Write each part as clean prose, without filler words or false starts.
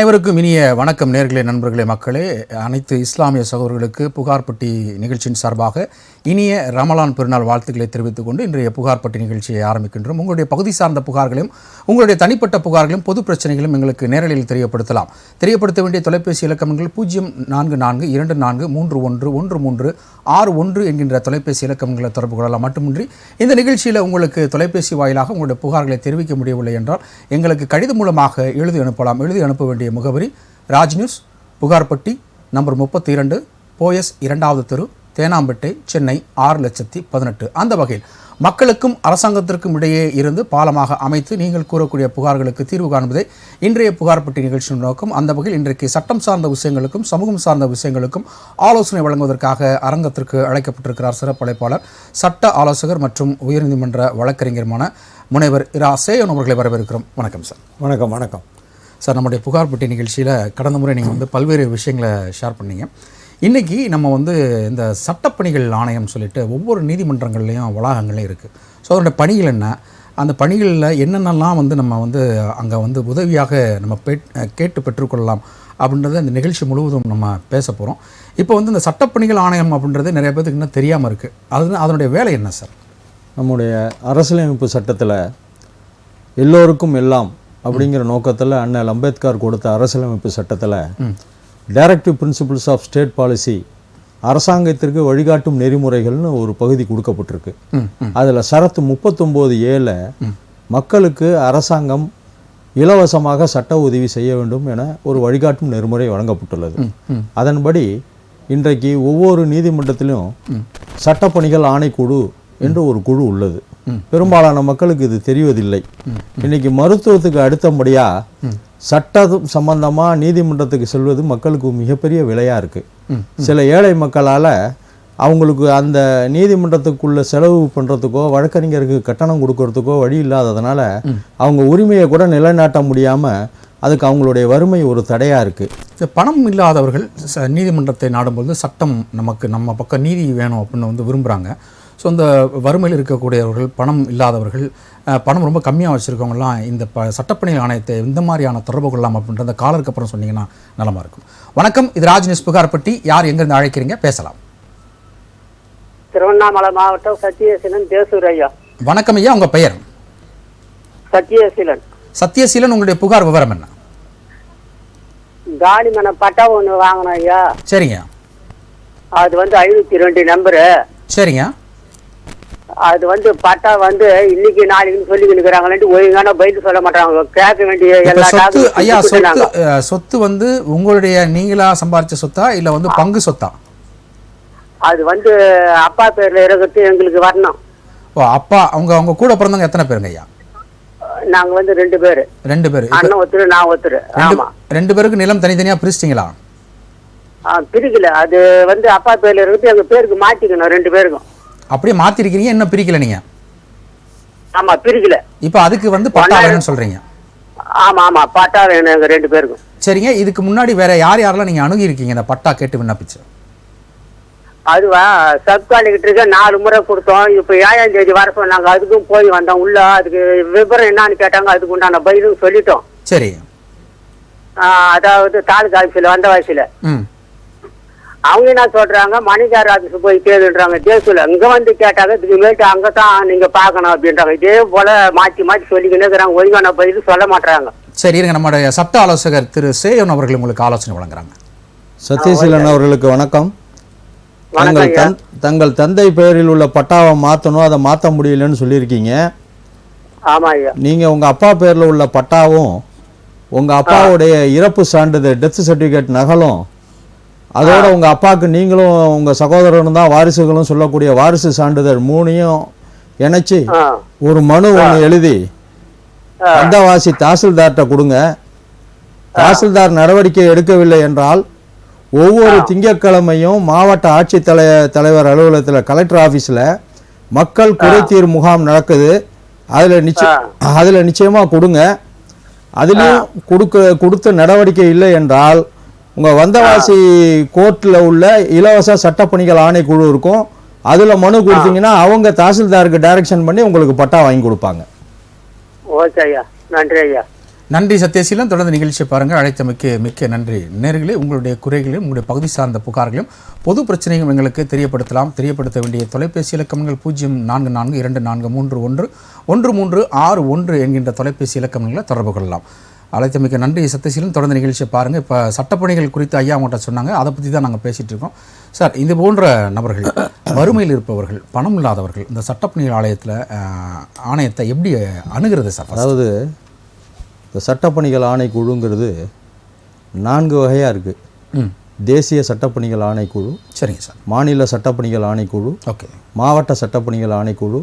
அனைவருக்கும் இனிய வணக்கம் நேர்களே, நண்பர்களே, மக்களே. அனைத்து இஸ்லாமிய சகோதரர்களுக்கு புகார்பட்டி நிகழ்ச்சியின் சார்பாக இனிய ரமலான் பெருநாள் வாழ்த்துக்களை தெரிவித்துக் கொண்டு இன்றைய புகார்பட்டி நிகழ்ச்சியை ஆரம்பிக்கின்றோம். உங்களுடைய பகுதி சார்ந்த புகார்களையும் உங்களுடைய தனிப்பட்ட புகார்களையும் பொது பிரச்சனைகளும் எங்களுக்கு நேரலையில் தெரியப்படுத்தலாம். தெரியப்படுத்த வேண்டிய தொலைபேசி இலக்கங்கள் 0442231361 என்கின்ற தொலைபேசி இலக்கங்களை தொடர்பு கொள்ளலாம். மட்டுமின்றி இந்த நிகழ்ச்சியில் உங்களுக்கு தொலைபேசி வாயிலாக உங்களுடைய புகார்களை தெரிவிக்க முடியவில்லை என்றால் எங்களுக்கு கடிதம் மூலமாக எழுதி அனுப்பலாம். எழுதி அனுப்ப வேண்டிய முகவரி ராஜ் நியூஸ், புகார்பட்டி, நம்பர் 32, போயஸ் 2வது தெரு, தேனாம்பேட்டை, சென்னை 6,18,000. அந்த வகையில் மக்களுக்கும் அரசாங்கத்திற்கும் இடையே இருந்து பாலமாக அமைத்து நீங்கள் கூறக்கூடிய புகார்களுக்கு தீர்வு காண்பதே இன்றைய புகார்பட்டி நிகழ்ச்சியின் நோக்கம். அந்த வகையில் இன்றைக்கு சட்டம் சார்ந்த விஷயங்களுக்கும் சமூகம் சார்ந்த விஷயங்களுக்கும் ஆலோசனை வழங்குவதற்காக அரங்கத்திற்கு அழைக்கப்பட்டிருக்கிறார் சிறப்பு அழைப்பாளர், சட்ட ஆலோசகர் மற்றும் உயர்நீதிமன்ற வழக்கறிஞருமான முனைவர் இரா சேயன் அவர்களை வரவேற்கிறோம். வணக்கம் சார். வணக்கம். வணக்கம் சார். நம்முடைய புகார்பட்டி நிகழ்ச்சியில் கடந்த முறை நீங்கள் பல்வேறு விஷயங்களை ஷேர் பண்ணீங்க. இன்றைக்கி நம்ம இந்த சட்டப்பணிகள் ஆணையம் சொல்லிட்டு ஒவ்வொரு நீதிமன்றங்கள்லேயும் வளாகங்கள்லையும் இருக்குது. ஸோ அதோடைய பணிகள் என்ன, அந்த பணிகளில் என்னென்னலாம் நம்ம அங்கே உதவியாக நம்ம கேட்டு பெற்றுக்கொள்ளலாம் அப்படின்றத இந்த நிகழ்ச்சி முழுவதும் நம்ம பேச போகிறோம். இப்போ இந்த சட்டப்பணிகள் ஆணையம் அப்படின்றது நிறைய பேருக்கு இன்னும் தெரியாமல் இருக்குது. அதனுடைய வேலை என்ன சார்? நம்முடைய அரசியலமைப்பு சட்டத்தில் எல்லோருக்கும் எல்லாம் அப்படிங்கிற நோக்கத்தில் அண்ணல் அம்பேத்கர் கொடுத்த அரசியலமைப்பு சட்டத்தில் directive principles of state policy, அரசாங்கத்திற்கு வழிகாட்டும் நெறிமுறைகள்னு ஒரு பகுதி கொடுக்கப்பட்டிருக்கு. அதில் சரத்து 39A மக்களுக்கு அரசாங்கம் இலவசமாக சட்ட உதவி செய்ய வேண்டும் என ஒரு வழிகாட்டும் நெறிமுறை வழங்கப்பட்டுள்ளது. அதன்படி இன்றைக்கு ஒவ்வொரு நீதிமன்றத்திலும் சட்டப்பணிகள் ஆணைக்குழு என்று ஒரு குழு உள்ளது. பெரும்பாலான மக்களுக்கு இது தெரிவதில்லை. இன்னைக்கு மருத்துவத்துக்கு அடுத்தபடியாக சட்டம் சம்பந்தமாக நீதிமன்றத்துக்கு செல்வது மக்களுக்கு மிகப்பெரிய விலையாக இருக்குது. சில ஏழை மக்களால் அவங்களுக்கு அந்த நீதிமன்றத்துக்குள்ள செலவு பண்ணுறதுக்கோ வழக்கறிஞருக்கு கட்டணம் கொடுக்கறதுக்கோ வழி இல்லாததுனால அவங்க உரிமையை கூட நிலைநாட்ட முடியாமல் அதுக்கு அவங்களுடைய வறுமை ஒரு தடையாக இருக்குது. பணம் இல்லாதவர்கள் நீதிமன்றத்தை நாடும்போது சட்டம் நம்ம பக்கம் நீதி வேணும் அப்படின்னு விரும்புகிறாங்க. ஸோ இந்த வறுமையில் இருக்கக்கூடியவர்கள், பணம் இல்லாதவர்கள், பணம் ரொம்ப கம்மியாக வச்சுருக்கவங்கலாம் இந்த சட்டப்பணிகள் ஆணையத்தை இந்த மாதிரியான தொடர்பு கொள்ளலாம் அப்படின்ற அந்த காலருக்கு அப்புறம் சொன்னீங்கன்னா நலமாக இருக்கும். வணக்கம், இது ராஜ் நியூஸ் புகார்பட்டி. யார் எங்கேருந்து அழைக்கிறீங்க? பேசலாம். திருவண்ணாமலை மாவட்டம் சத்தியசீலன் தேசூர் ஐயா. வணக்கம் ஐயா, உங்கள் பெயர்? சத்தியசீலன். சத்தியசீலன், உங்களுடைய புகார் விவரம் என்ன? காலி மன பட்டா ஒன்று வாங்கினோம் ஐயா. சரிங்க. அது 52 நம்பரு. சரிங்க. அது பட்டா இன்னைக்கு நாளைக்குன்னு சொல்லிக்கிறாங்களேன்ட்டு ஒழுங்கான பதில் சொல்ல மாட்டாங்க. கேட்க வேண்டிய எல்லா ஐயா சொத்து உங்களுடைய நீங்களா சம்பாரிச்ச சொத்தா இல்ல பங்கு சொத்தா? அது அப்பா பேர்ல இருக்கிறது எங்களுக்கு வரணும். ஓ, அப்பா அவங்க கூட பிறந்தவங்க எத்தனை பேருங்க ஐயா? நாங்க 2 பேரு. 2 பேரு. அண்ணன் ஒருத்தர், நான் ஒருத்தர். ஆமா. 2 பேருக்கு நிலம் தனித்தனியா பிரிச்சிட்டீங்களா? பிரிக்கல. அது அப்பா பேர்ல இருக்கிறது எங்க பேருக்கு மாத்திக்கணும் 2 பேருக்கும். அப்படியே மாத்திருக்கீங்க, இன்னும் பிரிக்கல நீங்க? ஆமா, பிரிக்கல. இப்ப அதுக்கு பட்டா வேணும்னு சொல்றீங்க? ஆமா ஆமா, பட்டா வேணும் எங்க 2 பேருக்கும். சரிங்க. இதுக்கு முன்னாடி வேற யாரெல்லாம் நீங்க அணுகி இருக்கீங்க இந்த பட்டா கேட்டு விண்ணப்பிச்சு? அதுவா, சப்காலிக்கிட்டு 4 முறை கொடுத்தோம். இப்ப 7ஆம் தேதி வர சொன்னாங்க. அதுக்கும் போய் வந்தோம் உள்ள. அதுக்கு விவரம் என்னன்னு கேட்டாங்க. அதுக்கு உண்டான பதிலும் சொல்லிட்டோம். சரி. அதாவது தாலுகா ஆபீஸ்ல வந்தவாசியில அவங்க என்ன சொல்றாங்க, மணிகார் ஆபீஸ் போய் கேளுன்றாங்க. தேசுல இங்க கேட்டாங்க, இதுக்கு மேட்டு அங்கதான் நீங்க பாக்கணும் அப்படின்றாங்க. இதே போல மாற்றி மாற்றி சொல்லிக்கிட்டே இருக்கிறாங்க. ஒழுங்கான பதில் சொல்ல மாட்டாங்க. சரி, இருங்க. நம்முடைய சட்ட ஆலோசகர் திரு சேயன் அவர்கள் உங்களுக்கு ஆலோசனை வழங்குறாங்க. சத்யசீலன் அவர்களுக்கு வணக்கம். தங்கள் தந்தை பெயரில் உள்ள பட்டாவை மாற்றணும், அதை மாற்ற முடியலன்னு சொல்லியிருக்கீங்க. ஆமா ஐயா. நீங்க உங்க அப்பா பேர்ல உள்ள பட்டாவும் உங்க அப்பாவுடைய இறப்பு சான்றிதழ் டெத் சர்டிபிகேட் நகலும், அதோட உங்க அப்பாவுக்கு நீங்களும் உங்க சகோதரனும் தான் வாரிசுகளும் சொல்லக்கூடிய வாரிசு சான்றிதழ் 3ஐயும் இணைச்சு ஒரு மனு ஒன்று எழுதி வந்தவாசி தாசில்தார்கிட்ட கொடுங்க. தாசில்தார் நடவடிக்கை எடுக்கவில்லை என்றால் ஒவ்வொரு திங்கட்கிழமையும் மாவட்ட ஆட்சித்தலைவர் அலுவலகத்தில் கலெக்டர் ஆஃபீஸில் மக்கள் குறைதீர் முகாம் நடக்குது. அதில் நிச்சயமாக கொடுங்க. அதுலேயும் கொடுத்த நடவடிக்கை இல்லை என்றால் உங்கள் வந்தவாசி கோர்ட்டில் உள்ள இலவச சட்டப்பணிகள் ஆணைக்குழு இருக்கும். அதில் மனு கொடுத்தீங்கன்னா அவங்க தாசில்தாருக்கு டைரக்ஷன் பண்ணி உங்களுக்கு பட்டா வாங்கி கொடுப்பாங்க. ஓகே ஐயா, நன்றி ஐயா. நன்றி சத்யசீலன். தொடர்ந்து நிகழ்ச்சியை பாருங்கள். அழைத்தமைக்கு மிக்க நன்றி. நேயர்களே, உங்களுடைய குறைகளையும் உங்களுடைய பகுதி சார்ந்த புகார்களையும் பொது பிரச்சனையும் எங்களுக்கு தெரியப்படுத்தலாம். தெரியப்படுத்த வேண்டிய தொலைபேசி இலக்கங்கள் 0442411361 என்கின்ற தொலைபேசி இலக்கங்களை தொடர்பு கொள்ளலாம். அழைத்தமைக்கு நன்றி சத்யசீலன். தொடர்ந்து நிகழ்ச்சியை பாருங்கள். இப்போ சட்டப்பணிகள் குறித்து ஐயா அவங்கள்ட்ட சொன்னாங்க, அதை பற்றி தான் நாங்கள் பேசிகிட்டு இருக்கோம். சார், இது போன்ற நபர்கள், வறுமையில் இருப்பவர்கள், பணம் இல்லாதவர்கள், இந்த சட்டப்பணிகள் ஆணையத்தை எப்படி அணுகிறது சார்? அதாவது இந்த சட்டப்பணிகள் ஆணைக்குழுங்கிறது 4 வகையாக இருக்குது. தேசிய சட்டப்பணிகள் ஆணைக்குழு, சரிங்க சார், மாநில சட்டப்பணிகள் ஆணைக்குழு, ஓகே, மாவட்ட சட்டப்பணிகள் ஆணைக்குழு,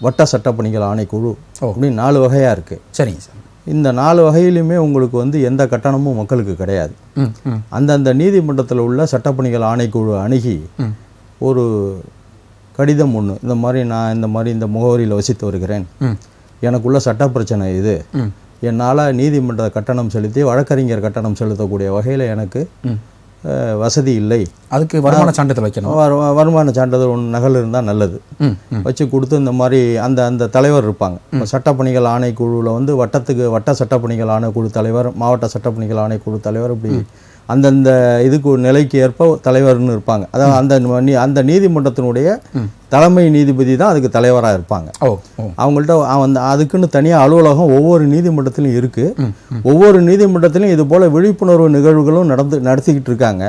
வட்ட சட்டப்பணிகள் ஆணைக்குழு, அப்படின்னு 4 வகையாக இருக்குது. சரிங்க சார். இந்த 4 வகையிலுமே உங்களுக்கு வந்து எந்த கட்டணமும் மக்களுக்கு கிடையாது. அந்தந்த நீதிமன்றத்தில் உள்ள சட்டப்பணிகள் ஆணைக்குழு அணுகி ஒரு கடிதம் ஒன்று, இந்த மாதிரி நான் இந்த முகவரியில் வசித்து வருகிறேன், எனக்குள்ள சட்ட பிரச்சனை இது, என்னால் நீதிமன்ற கட்டணம் செலுத்தி வழக்கறிஞர் கட்டணம் செலுத்தக்கூடிய வகையில் எனக்கு வசதி இல்லை, அதுக்கு வருமான சான்றிதழ் வைக்கணும், வருமான சான்றிதழ் ஒன்று நகல் இருந்தால் நல்லது, வச்சு கொடுத்து இந்த மாதிரி அந்த தலைவர் இருப்பாங்க. இப்போ சட்டப்பணிகள் ஆணைக்குழுவில் வந்து வட்ட சட்டப்பணிகள் ஆணைக்குழு தலைவர், மாவட்ட சட்டப்பணிகள் ஆணைக்குழு தலைவர், இப்படி அந்தந்த இதுக்கு நிலைக்கு ஏற்ப தலைவர்னு இருப்பாங்க. அதாவது அந்த நீதிமன்றத்தினுடைய தலைமை நீதிபதி தான் அதுக்கு தலைவராக இருப்பாங்க. அவங்கள்ட்ட அதுக்குன்னு தனியாக அலுவலகம் ஒவ்வொரு நீதிமன்றத்திலும் இருக்குது. ஒவ்வொரு நீதிமன்றத்திலும் இது போல் விழிப்புணர்வு நிகழ்வுகளும் நடத்திக்கிட்டு இருக்காங்க.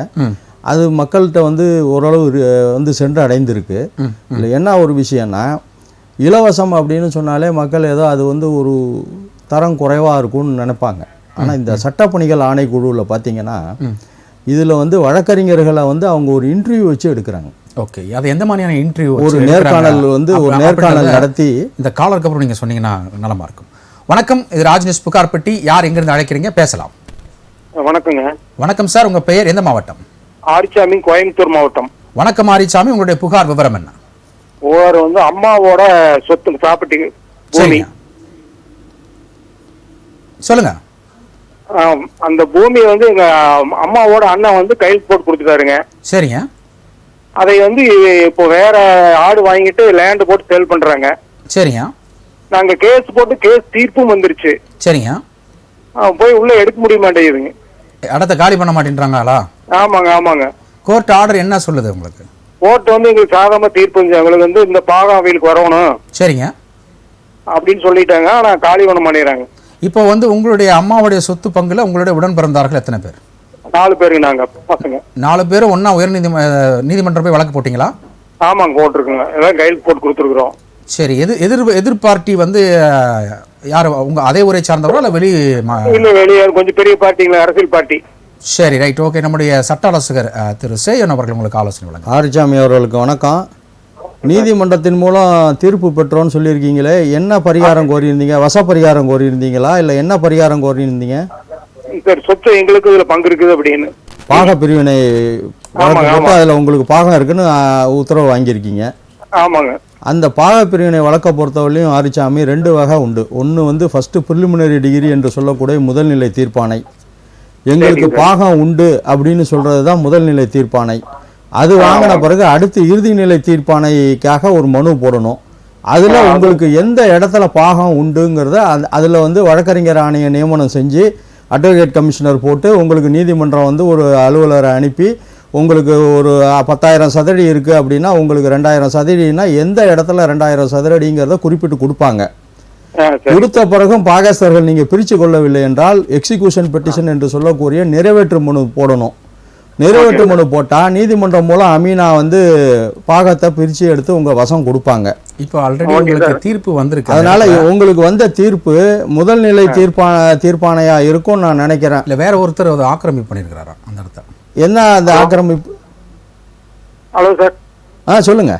அது மக்கள்கிட்ட வந்து ஓரளவு வந்து சென்று அடைந்திருக்கு. இல்லை என்ன ஒரு விஷயம்னா, இலவசம் அப்படின்னு சொன்னாலே மக்கள் ஏதோ அது வந்து ஒரு தரம் குறைவாக இருக்கும்னு நினைப்பாங்க. ஆனால் இந்த சட்டப்பணிகள் ஆணைக்குழுவில் பார்த்தீங்கன்னா இதில் வந்து வழக்கறிஞர்களை வந்து அவங்க ஒரு இன்டர்வியூ வச்சு எடுக்கிறாங்க. ஓகே, அது எந்த மாதிரியான இன்டர்வியூ? ஒரு நேர்காணல் வந்து ஒரு நேர்காணல் நடத்தி, இந்த காலருக்கு அப்புறம் நீங்கள் சொன்னீங்கன்னா நலமா இருக்கும். வணக்கம், இது ராஜ் நியூஸ் புகார்பட்டி. யார் எங்கிருந்து அழைக்கிறீங்க? பேசலாம். வணக்கங்க. வணக்கம் சார், உங்க பெயர், எந்த மாவட்டம்? ஆரிச்சாமி, கோயம்புத்தூர் மாவட்டம். வணக்கம் ஆரிச்சாமி, உங்களுடைய புகார் விவரம் என்ன? புகார் வந்து அம்மாவோட சொத்து ப்ராப்பர்ட்டி பூமி. சொல்லுங்க. அந்த பூமியை வந்து எங்க அம்மாவோட அண்ணன் வந்து கையெழுத்து போட்டு கொடுத்துட்டாருங்க. சரிங்க. அதை வந்து இப்போ வேற ஆடு வாங்கிட்டு லேண்ட் போட்டு சேல் பண்றாங்க. சரிங்க. நாங்க கேஸ் போட்டு கேஸ் தீர்ப்பும் வந்துருச்சு. சரிங்க. போய் உள்ள எடுக்க முடிய மாட்டேங்குதுங்க. இடத்த காலி பண்ண மாட்டேன்றாங்களா? ஆமாங்க ஆமாங்க. கோர்ட் ஆர்டர் என்ன சொல்லுது உங்களுக்கு? கோர்ட் வந்து எங்களுக்கு சாதாரண தீர்ப்பு எங்களுக்கு வந்து இந்த பாகாவிலுக்கு வரணும். சரிங்க அப்படின்னு சொல்லிட்டாங்க. ஆனா காலி பண்ண மாட்டேங்கிறாங்க. இப்போ வந்து உங்களுடைய அம்மாவுடைய சொத்து பங்குல உங்களுடைய உடன் பிறந்தார்கள் எத்தனை பேர்? 4 பேருக்கு நாங்க பசங்க. 4 பேரும் ஒன்னா நீதிமன்றம் போய் வழக்கு போட்டீங்களா? ஆமாங்க, போட்டிருக்குங்க. எல்லாம் கையில் போட்டு கொடுத்துருக்குறோம். சரி, எதிர் பார்ட்டி வந்து யார், உங்க அதே ஊரை சார்ந்தவரா இல்ல வெளியே கொஞ்சம் பெரிய பார்ட்டிங்களா, அரசியல் பார்ட்டி? சரி, ரைட், ஓகே. நம்முடைய சட்ட ஆலோசகர் திரு சேயன் அவர்கள் உங்களுக்கு ஆலோசனை வழங்க. ஆரிச்சாமி அவர்களுக்கு வணக்கம். நீதிமன்றத்தின் மூலம் தீர்ப்பு பெற்றோன்னு சொல்லியிருக்கீங்களே, என்ன பரிகாரம் கோரியிருந்தீங்க? வச பரிகாரம் கோரியிருந்தீங்களா இல்லை என்ன பரிகாரம் கோரியிருந்தீங்க? சார், சொத்து எங்களுக்கு இதுல பங்கு இருக்குது அப்படின்னு பாக பிரிவினை அதுல உங்களுக்கு பாகம் இருக்குன்னு உத்தரவு வாங்கியிருக்கீங்க. ஆமாங்க. அந்த பாக பிரிவினை வழக்கை பொறுத்தவரையிலையும் ஆரிச்சாமி 2 வகை உண்டு. ஒன்று வந்து ஃபர்ஸ்ட் பிரிலிமினரி டிகிரி என்று சொல்லக்கூடிய முதல்நிலை தீர்ப்பாணை. எங்களுக்கு பாகம் உண்டு அப்படின்னு சொல்றது தான் முதல்நிலை தீர்ப்பாணை. அது வாங்கின பிறகு அடுத்து இறுதி நிலை தீர்ப்பாணைக்காக ஒரு மனு போடணும். அதில் உங்களுக்கு எந்த இடத்துல பாகம் உண்டுங்கிறத அதில் வந்து வழக்கறிஞர் ஆணைய நியமனம் செஞ்சு அட்வொகேட் கமிஷனர் போட்டு உங்களுக்கு நீதிமன்றம் வந்து ஒரு அலுவலரை அனுப்பி உங்களுக்கு ஒரு 10,000 சதுரடி இருக்குது அப்படின்னா உங்களுக்கு 2,000 சதுரடினா எந்த இடத்துல 2,000 சதுரடிங்கிறத குறிப்பிட்டு கொடுப்பாங்க. கொடுத்த பிறகும் பாகஸ்தர்கள் நீங்கள் பிரித்து கொள்ளவில்லை என்றால் எக்ஸிக்யூஷன் பெட்டிஷன் என்று சொல்லக்கூடிய நிறைவேற்று மனு போடணும். நிறைவேற்று மனு போட்டால் நீதிமன்றம் மூலம் அமீனா வந்து பாகத்தை பிரித்து எடுத்து உங்கள் வசம் கொடுப்பாங்க. இப்போ ஆல்ரெடி உங்களுக்கு தீர்ப்பு வந்திருக்கு. அதனால உங்களுக்கு வந்த தீர்ப்பு முதல்நிலை தீர்ப்பாணையா இருக்கும் நான் நினைக்கிறேன். இல்லை வேற ஒருத்தர் அதை ஆக்கிரமிப்பு பண்ணியிருக்கிறாரா அந்த இடத்த? என்ன அந்த ஆக்கிரமிப்பு? Hello sir. சொல்லுங்க.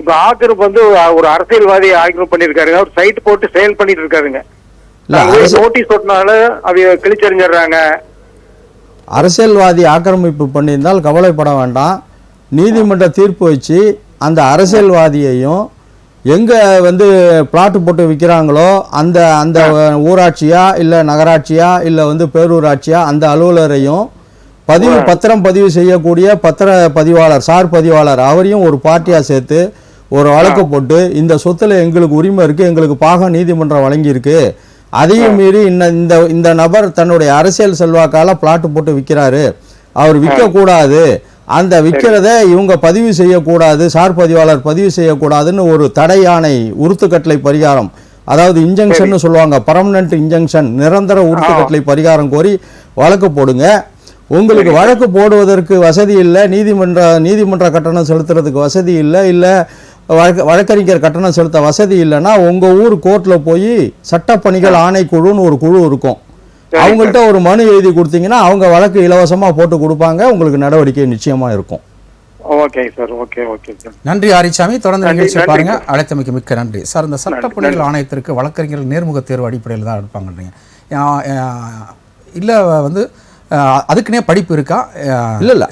இப்போ ஆக்கிரமிப்பு வந்து ஒரு அரசியல்வாதி ஆக்கிரமிப்பு பண்ணியிருக்காருங்க. ஒரு சைட் போட்டு சேல் பண்ணிட்டு இருக்காருங்க. நோட்டீஸ் போட்டனால அவங்க கிழிச்சறிஞ்சிடுறாங்க. அரசியல்வாதி ஆக்கிரமிப்பு பண்ணியிருந்தால் கவலைப்பட வேண்டாம். நீதிமன்ற தீர்ப்பு வச்சு அந்த அரசியல்வாதியையும் எங்கே வந்து பிளாட்டு போட்டு விற்கிறாங்களோ அந்த அந்த ஊராட்சியா இல்லை நகராட்சியா இல்லை வந்து பேரூராட்சியா அந்த அலுவலரையும் பத்திரம் பதிவு செய்யக்கூடிய பத்திர பதிவாளர், சார் பதிவாளர், அவரையும் ஒரு பார்ட்டியாக சேர்த்து ஒரு வழக்கு போட்டு இந்த சொத்துல எங்களுக்கு உரிமை இருக்குது, எங்களுக்கு பாகம் நீதிமன்றம் வழங்கியிருக்கு, அதையும் மீறி இந்த இந்த நபர் தன்னுடைய அரசியல் செல்வாக்கால பிளாட் போட்டு விற்கிறாரு, அவர் விற்க கூடாது, அந்த விற்கிறத இவங்க பதிவு செய்யக்கூடாது, சார் பதிவாளர் பதிவு செய்யக்கூடாதுன்னு ஒரு தடை ஆணை உறுத்துக்கட்டளை பரிகாரம், அதாவது இன்ஜங்ஷன் சொல்லுவாங்க, பர்மனன்ட் இன்ஜங்ஷன், நிரந்தர உறுத்துக்கட்டளை பரிகாரம் கோரி வழக்கு போடுங்க. உங்களுக்கு வழக்கு போடுவதற்கு வசதி இல்லை, நீதிமன்ற கட்டணம் செலுத்துறதுக்கு வசதி இல்லை, இல்லை வழக்கறிஞர் கட்டணம் செலுத்த வசதி இல்லைன்னா உங்க ஊர் கோர்ட்ல போய் சட்டப்பணிகள் ஆணைக்குழுன்னு ஒரு குழு இருக்கும், அவங்கள்ட்ட ஒரு மனு எழுதி கொடுத்தீங்கன்னா அவங்க வழக்கு இலவசமா போட்டு கொடுப்பாங்க, உங்களுக்கு நடவடிக்கை நிச்சயமா இருக்கும். Okay sir, okay okay sir. நன்றி ஆரிச்சாமி, தொடர்ந்து நிகழ்ச்சி பாருங்க. அழைத்தமைக்கு மிக்க நன்றி சார். இந்த சட்டப்பணிகள் ஆணையத்திற்கு வழக்கறிஞர்கள் நேர்முக தேர்வு அடிப்படையில் தான் எடுப்பாங்கன்றீங்க, இல்லை வந்து அதுக்குன்னே படிப்பு இருக்கா? இல்ல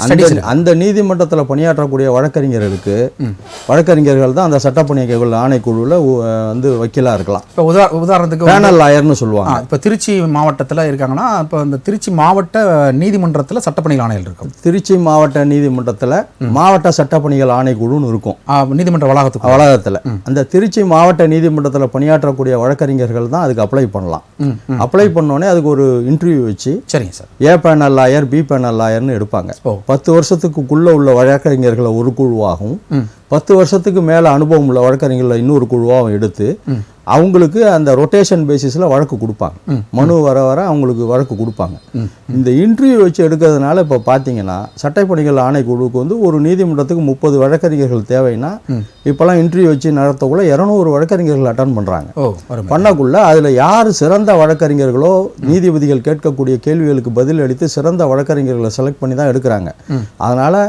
அந்த நீதிமன்றத்தில் பணியாற்றக்கூடிய வழக்கறிஞர்கள் தான் அந்த சட்டப்பணிகள் ஆணைக்குழுவில் வந்து வக்கீலா இருக்கலாம். இப்போ உதாரணத்துக்கு பேனல் லாயர்னு சொல்லுவாங்க. இப்போ திருச்சி மாவட்டத்தில் இருக்காங்கன்னா, இப்போ இந்த திருச்சி மாவட்ட நீதிமன்றத்தில் சட்டப்பணிகள் ஆணையர் இருக்கும். திருச்சி மாவட்ட நீதிமன்றத்தில் மாவட்ட சட்டப்பணிகள் ஆணைக்குழுன்னு இருக்கும் நீதிமன்ற வளாகத்தில். அந்த திருச்சி மாவட்ட நீதிமன்றத்தில் பணியாற்றக்கூடிய வழக்கறிஞர்கள் தான் அதுக்கு அப்ளை பண்ணலாம். அப்ளை பண்ணோடனே அதுக்கு ஒரு இன்டர்வியூ வச்சு, சரிங்க சார், ஏ பேனல் லாயர், பி பேனல் லாயர்னு எடுப்பாங்க. 10 வருஷத்துக்குள்ள உள்ள வழக்கறிஞர்களை ஒரு குழுவாகவும் 10 வருஷத்துக்கு மேல அனுபவம் உள்ள வழக்கறிஞர்களை இன்னொரு குழுவாகவும் எடுத்து அவங்களுக்கு அந்த ரொட்டேஷன் பேசிஸ்ல வழக்கு கொடுப்பாங்க. மனு வர வர அவங்களுக்கு வழக்கு கொடுப்பாங்க. இந்த இன்டர்வியூ வச்சு எடுக்கிறதுனால இப்போ பார்த்தீங்கன்னா சட்டப்பணிகள் ஆணைக்குழுவுக்கு வந்து ஒரு நீதிமன்றத்துக்கு 30 வழக்கறிஞர்கள் தேவைன்னா இப்போலாம் இன்டர்வியூ வச்சு நடத்தக்குள்ள 200 வழக்கறிஞர்கள் அட்டன் பண்ணுறாங்க. பண்ணக்குள்ள அதில் யார் சிறந்த வழக்கறிஞர்களோ நீதிபதிகள் கேட்கக்கூடிய கேள்விகளுக்கு பதில் அளித்து சிறந்த வழக்கறிஞர்களை செலக்ட் பண்ணி தான் எடுக்கிறாங்க. அதனால்